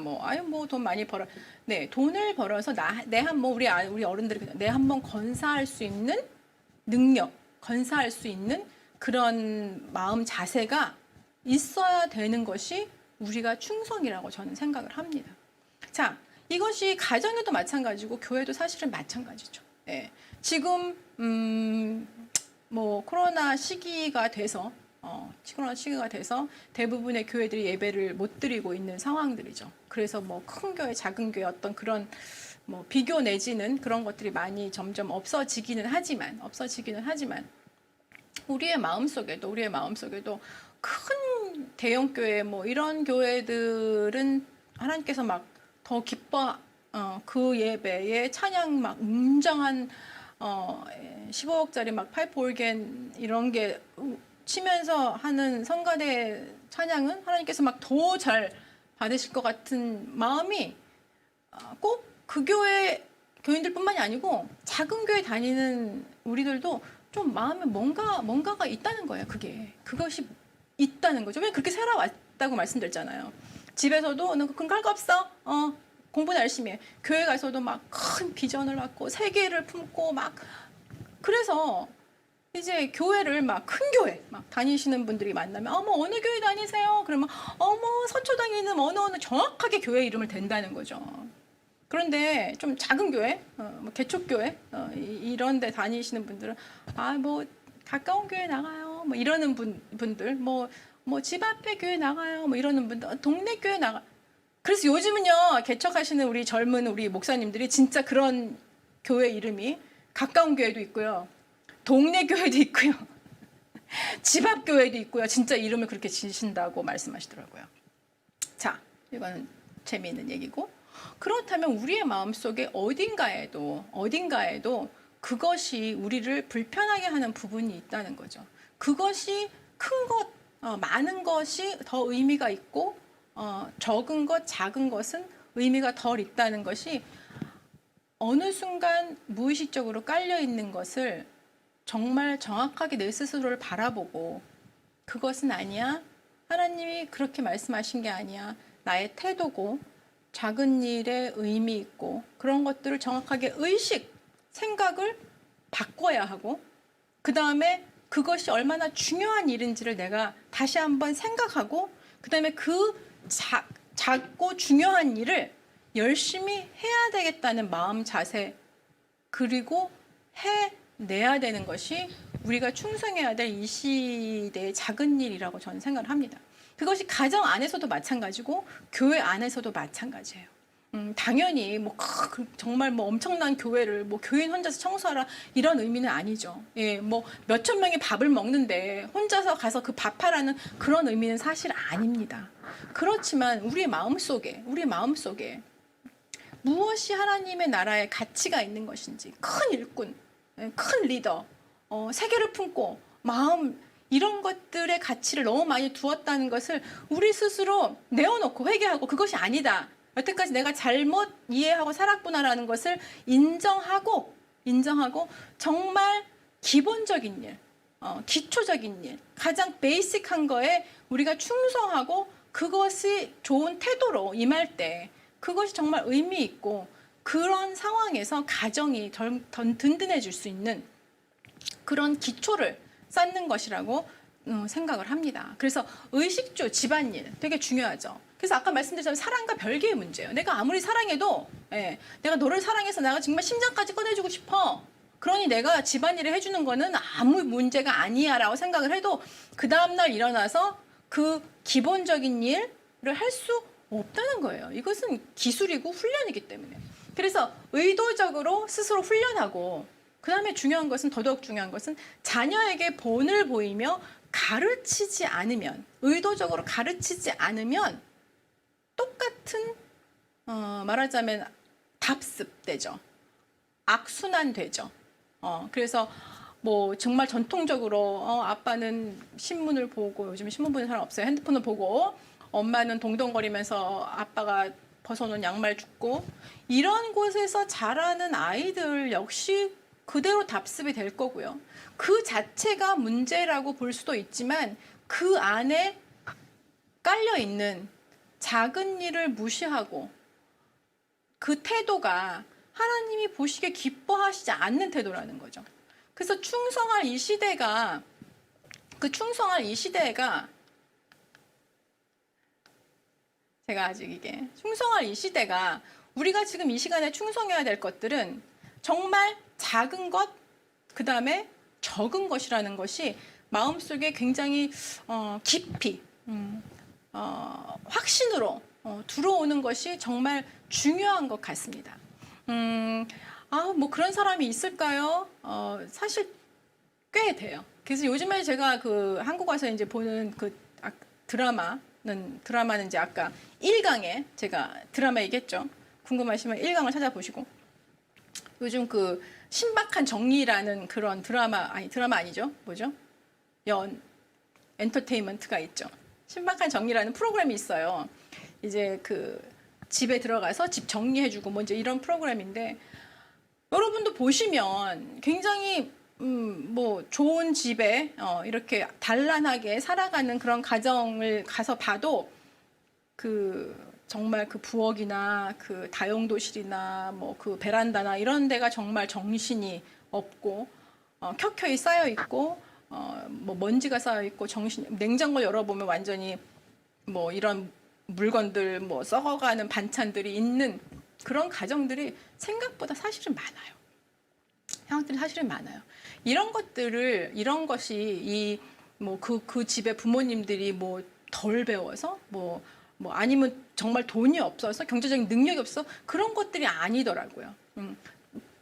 돈 많이 벌어. 네, 돈을 벌어서 우리 어른들이 내 한번 건사할 수 있는 능력, 건사할 수 있는 그런 마음 자세가 있어야 되는 것이 우리가 충성이라고 저는 생각을 합니다. 자, 이것이 가정에도 마찬가지고 교회도 사실은 마찬가지죠. 예. 지금 코로나 시기가 돼서 대부분의 교회들이 예배를 못 드리고 있는 상황들이죠. 그래서 큰 교회, 작은 교회 어떤 그런 비교 내지는 그런 것들이 많이 점점 없어지기는 하지만 우리의 마음속에도 큰 대형 교회 이런 교회들은 하나님께서 더 기뻐 그 예배에 찬양 웅장한 15억짜리 파이프 오르겐 이런 게 치면서 하는 성가대 찬양은 하나님께서 더 잘 받으실 것 같은 마음이 꼭 그 교회 교인들뿐만이 아니고 작은 교회 다니는 우리들도 좀 마음에 뭔가가 있다는 거예요. 그것이 있다는 거죠. 왜 그렇게 살아왔다고 말씀드렸잖아요. 집에서도 너 그런 거 할 거 없어. 공부는 열심히 해. 교회 가서도 막 큰 비전을 갖고 세계를 품고 막 그래서 이제 교회를 막 큰 교회 막 다니시는 분들이 만나면 어머 어느 교회 다니세요? 그러면 어머 서초동에 있는 어느 정확하게 교회 이름을 댄다는 거죠. 그런데 좀 작은 교회, 뭐 개척교회 이런 데 다니시는 분들은 뭐 가까운 교회 나가요. 뭐 이러는 분들 뭐 집 앞에 교회 나가요. 뭐 이러는 분들 동네 교회 나가. 그래서 요즘은요 개척하시는 우리 목사님들이 진짜 그런 교회 이름이 가까운 교회도 있고요. 동네 교회도 있고요. 집 앞 교회도 있고요. 진짜 이름을 그렇게 지신다고 말씀하시더라고요. 자, 이거는 재미있는 얘기고. 그렇다면 우리의 마음속에 어딘가에도 그것이 우리를 불편하게 하는 부분이 있다는 거죠. 그것이 큰 것, 많은 것이 더 의미가 있고 적은 것, 작은 것은 의미가 덜 있다는 것이 어느 순간 무의식적으로 깔려 있는 것을 정말 정확하게 내 스스로를 바라보고 그것은 아니야. 하나님이 그렇게 말씀하신 게 아니야. 나의 태도고 작은 일에 의미 있고 그런 것들을 정확하게 생각을 바꿔야 하고 그 다음에 그것이 얼마나 중요한 일인지를 내가 다시 한번 생각하고 그 다음에 그 작고 중요한 일을 열심히 해야 되겠다는 마음 자세 그리고 해내야 되는 것이 우리가 충성해야 될 이 시대의 작은 일이라고 저는 생각을 합니다. 그것이 가정 안에서도 마찬가지고 교회 안에서도 마찬가지예요. 당연히 정말 엄청난 교회를 교인 혼자서 청소하라 이런 의미는 아니죠. 예, 몇천 명이 밥을 먹는데 혼자서 가서 그 밥하라는 그런 의미는 사실 아닙니다. 그렇지만 우리 마음속에 무엇이 하나님의 나라에 가치가 있는 것인지 큰 일꾼, 큰 리더, 세계를 품고 마음 이런 것들의 가치를 너무 많이 두었다는 것을 우리 스스로 내어놓고 회개하고 그것이 아니다. 여태까지 내가 잘못 이해하고 살았구나라는 것을 인정하고 정말 기본적인 일, 기초적인 일, 가장 베이직한 거에 우리가 충성하고 그것이 좋은 태도로 임할 때 그것이 정말 의미 있고 그런 상황에서 가정이 더 든든해질 수 있는 그런 기초를 쌓는 것이라고 생각을 합니다. 그래서 의식주, 집안일 되게 중요하죠. 그래서 아까 말씀드렸지만 사랑과 별개의 문제예요. 내가 아무리 사랑해도 내가 너를 사랑해서 내가 정말 심장까지 꺼내주고 싶어. 그러니 내가 집안일을 해주는 거는 아무 문제가 아니야 라고 생각을 해도 그 다음날 일어나서 그 기본적인 일을 할 수 없다는 거예요. 이것은 기술이고 훈련이기 때문에. 그래서 의도적으로 스스로 훈련하고 그 다음에 더더욱 중요한 것은 자녀에게 본을 보이며 의도적으로 가르치지 않으면 똑같은 말하자면 답습되죠. 악순환되죠. 그래서 정말 전통적으로 아빠는 신문을 보고 요즘 신문 보는 사람 없어요. 핸드폰을 보고 엄마는 동동거리면서 아빠가 벗어놓은 양말 줍고 이런 곳에서 자라는 아이들 역시 그대로 답습이 될 거고요. 그 자체가 문제라고 볼 수도 있지만 그 안에 깔려있는 작은 일을 무시하고 그 태도가 하나님이 보시기에 기뻐하시지 않는 태도라는 거죠. 그래서 충성할 이 시대가 우리가 지금 이 시간에 충성해야 될 것들은 정말 작은 것, 그 다음에 적은 것이라는 것이 마음속에 굉장히 깊이 확신으로 들어오는 것이 정말 중요한 것 같습니다. 그런 사람이 있을까요? 사실 꽤 돼요. 그래서 요즘에 제가 한국 와서 이제 보는 드라마는 이제 아까 1강에 제가 드라마 얘기했죠. 궁금하시면 1강을 찾아보시고 요즘 신박한 정리라는 그런 드라마 아니죠? 뭐죠? 엔터테인먼트가 있죠. 신박한 정리라는 프로그램이 있어요. 이제 집에 들어가서 집 정리해주고 뭐 이제 이런 프로그램인데 여러분도 보시면 굉장히 뭐 좋은 집에 이렇게 단란하게 살아가는 그런 가정을 가서 봐도 그 정말 그 부엌이나 그 다용도실이나 뭐 그 베란다나 이런 데가 정말 정신이 없고 켜켜이 쌓여 있고 뭐 먼지가 쌓여 있고 냉장고 열어보면 완전히 뭐 이런 물건들 뭐 썩어가는 반찬들이 있는 그런 가정들이 생각보다 사실은 많아요. 형들이 사실은 많아요. 이런 것이 이 뭐 그 집의 부모님들이 뭐 덜 배워서 뭐 아니면 정말 돈이 없어서 경제적인 능력이 없어 그런 것들이 아니더라고요.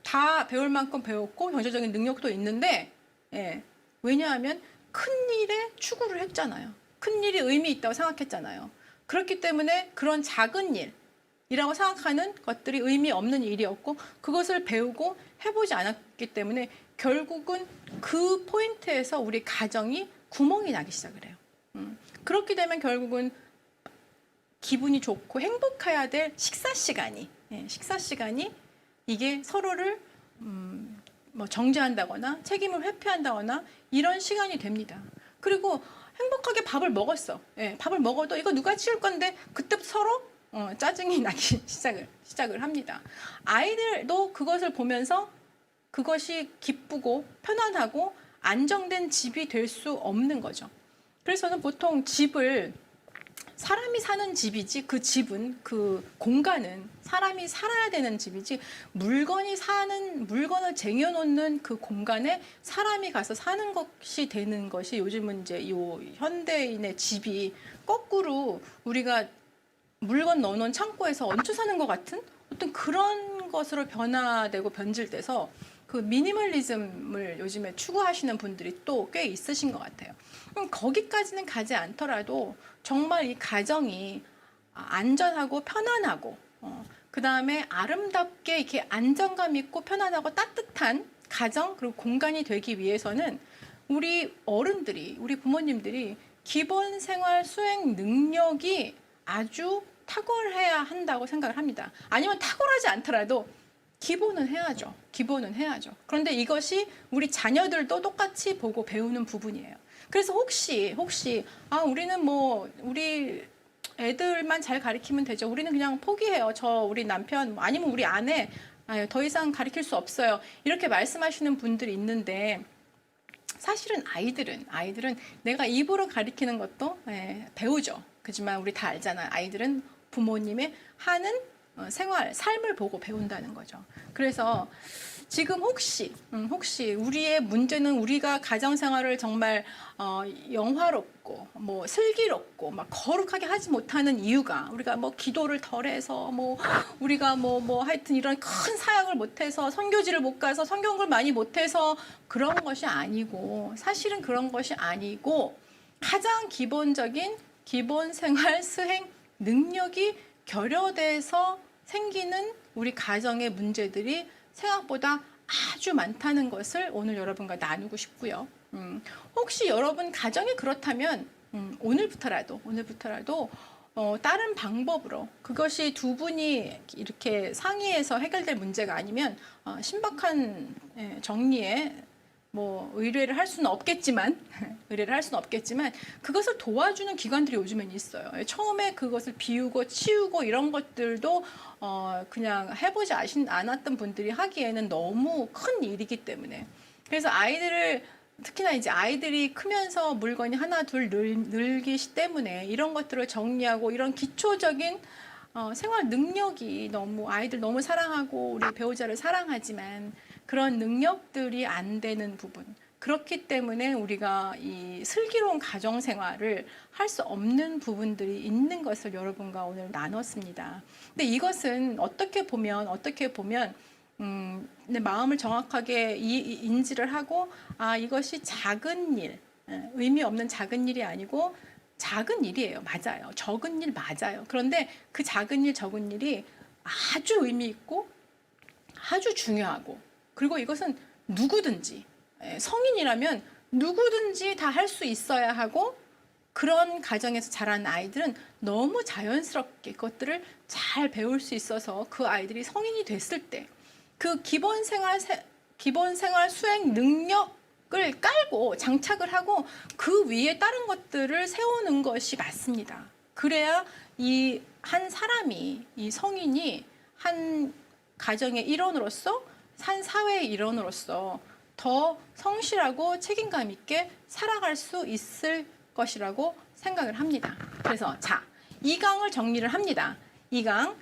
다 배울 만큼 배웠고 경제적인 능력도 있는데 예, 왜냐하면 큰 일에 추구를 했잖아요. 큰 일이 의미 있다고 생각했잖아요. 그렇기 때문에 그런 작은 일이라고 생각하는 것들이 의미 없는 일이었고 그것을 배우고 해보지 않았기 때문에 결국은 그 포인트에서 우리 가정이 구멍이 나기 시작을 해요. 그렇게 되면 결국은 기분이 좋고 행복해야 될 식사 시간이 이게 서로를 뭐 정죄한다거나 책임을 회피한다거나 이런 시간이 됩니다. 그리고 행복하게 밥을 먹었어. 예, 밥을 먹어도 이거 누가 치울 건데 그때부터 서로 짜증이 나기 시작을 합니다. 아이들도 그것을 보면서 그것이 기쁘고 편안하고 안정된 집이 될 수 없는 거죠. 그래서 저는 보통 집을 사람이 사는 집이지 그 집은 그 공간은 사람이 살아야 되는 집이지 물건을 쟁여놓는 그 공간에 사람이 가서 사는 것이 되는 것이 요즘은 이제 요 현대인의 집이 거꾸로 우리가 물건 넣어놓은 창고에서 얹혀 사는 것 같은 어떤 그런 것으로 변화되고 변질돼서 그 미니멀리즘을 요즘에 추구하시는 분들이 또 꽤 있으신 것 같아요. 그럼 거기까지는 가지 않더라도 정말 이 가정이 안전하고 편안하고 그 다음에 아름답게 이렇게 안정감 있고 편안하고 따뜻한 가정 그리고 공간이 되기 위해서는 우리 어른들이 우리 부모님들이 기본 생활 수행 능력이 아주 탁월해야 한다고 생각을 합니다. 아니면 탁월하지 않더라도 기본은 해야죠. 그런데 이것이 우리 자녀들도 똑같이 보고 배우는 부분이에요. 그래서 혹시 우리는 뭐 우리 애들만 잘 가르치면 되죠. 우리는 그냥 포기해요. 우리 남편 아니면 우리 아내 더 이상 가르칠 수 없어요. 이렇게 말씀하시는 분들이 있는데 사실은 아이들은 내가 입으로 가르치는 것도 배우죠. 그렇지만 우리 다 알잖아요. 아이들은 부모님의 하는 삶을 보고 배운다는 거죠. 그래서 지금 혹시 우리의 문제는 우리가 가정생활을 정말 영화롭고 뭐 슬기롭고 막 거룩하게 하지 못하는 이유가 우리가 뭐 기도를 덜해서 뭐 우리가 뭐 하여튼 이런 큰 사역을 못해서 선교지를 못 가서 성경을 많이 못해서 그런 것이 아니고 사실은 그런 것이 아니고 가장 기본적인 기본 생활 수행 능력이 결여돼서 생기는 우리 가정의 문제들이 생각보다 아주 많다는 것을 오늘 여러분과 나누고 싶고요. 혹시 여러분 가정이 그렇다면 오늘부터라도 다른 방법으로 그것이 두 분이 이렇게 상의해서 해결될 문제가 아니면 신박한 정리에 뭐 의뢰를 할 수는 없겠지만 그것을 도와주는 기관들이 요즘엔 있어요. 처음에 그것을 비우고 치우고 이런 것들도 그냥 해보지 않았던 분들이 하기에는 너무 큰 일이기 때문에 그래서 특히나 이제 아이들이 크면서 물건이 하나 둘 늘기 때문에 이런 것들을 정리하고 이런 기초적인 생활 능력이 아이들 너무 사랑하고 우리 배우자를 사랑하지만 그런 능력들이 안 되는 부분. 그렇기 때문에 우리가 이 슬기로운 가정 생활을 할 수 없는 부분들이 있는 것을 여러분과 오늘 나눴습니다. 근데 이것은 어떻게 보면 내 마음을 정확하게 인지를 하고 이것이 작은 일, 의미 없는 작은 일이 아니고 작은 일이에요. 맞아요. 적은 일 맞아요. 그런데 그 작은 일, 적은 일이 아주 의미 있고 아주 중요하고 그리고 이것은 누구든지 성인이라면 누구든지 다 할 수 있어야 하고 그런 가정에서 자란 아이들은 너무 자연스럽게 그것들을 잘 배울 수 있어서 그 아이들이 성인이 됐을 때 그 기본 생활 수행 능력을 깔고 장착을 하고 그 위에 다른 것들을 세우는 것이 맞습니다. 그래야 이 한 사람이, 이 성인이 한 가정의 일원으로서, 한 사회의 일원으로서 더 성실하고 책임감 있게 살아갈 수 있을 것이라고 생각을 합니다. 그래서 자, 2강을 정리를 합니다. 2강,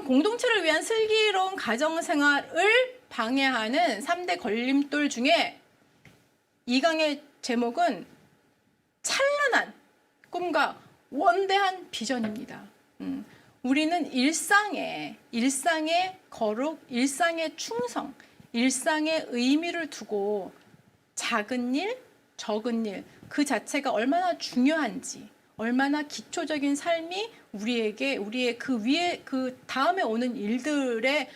공동체를 위한 슬기로운 가정생활을 방해하는 3대 걸림돌 중에 2강의 제목은 찬란한 꿈과 원대한 비전입니다. 우리는 일상의 거룩, 일상의 충성, 일상의 의미를 두고 작은 일, 적은 일, 그 자체가 얼마나 중요한지, 얼마나 기초적인 삶이 우리의 그 위에, 그 다음에 오는 일들의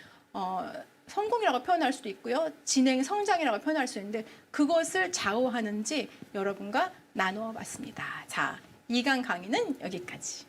성공이라고 표현할 수도 있고요. 성장이라고 표현할 수 있는데 그것을 좌우하는지 여러분과 나누어 봤습니다. 자, 2강 강의는 여기까지.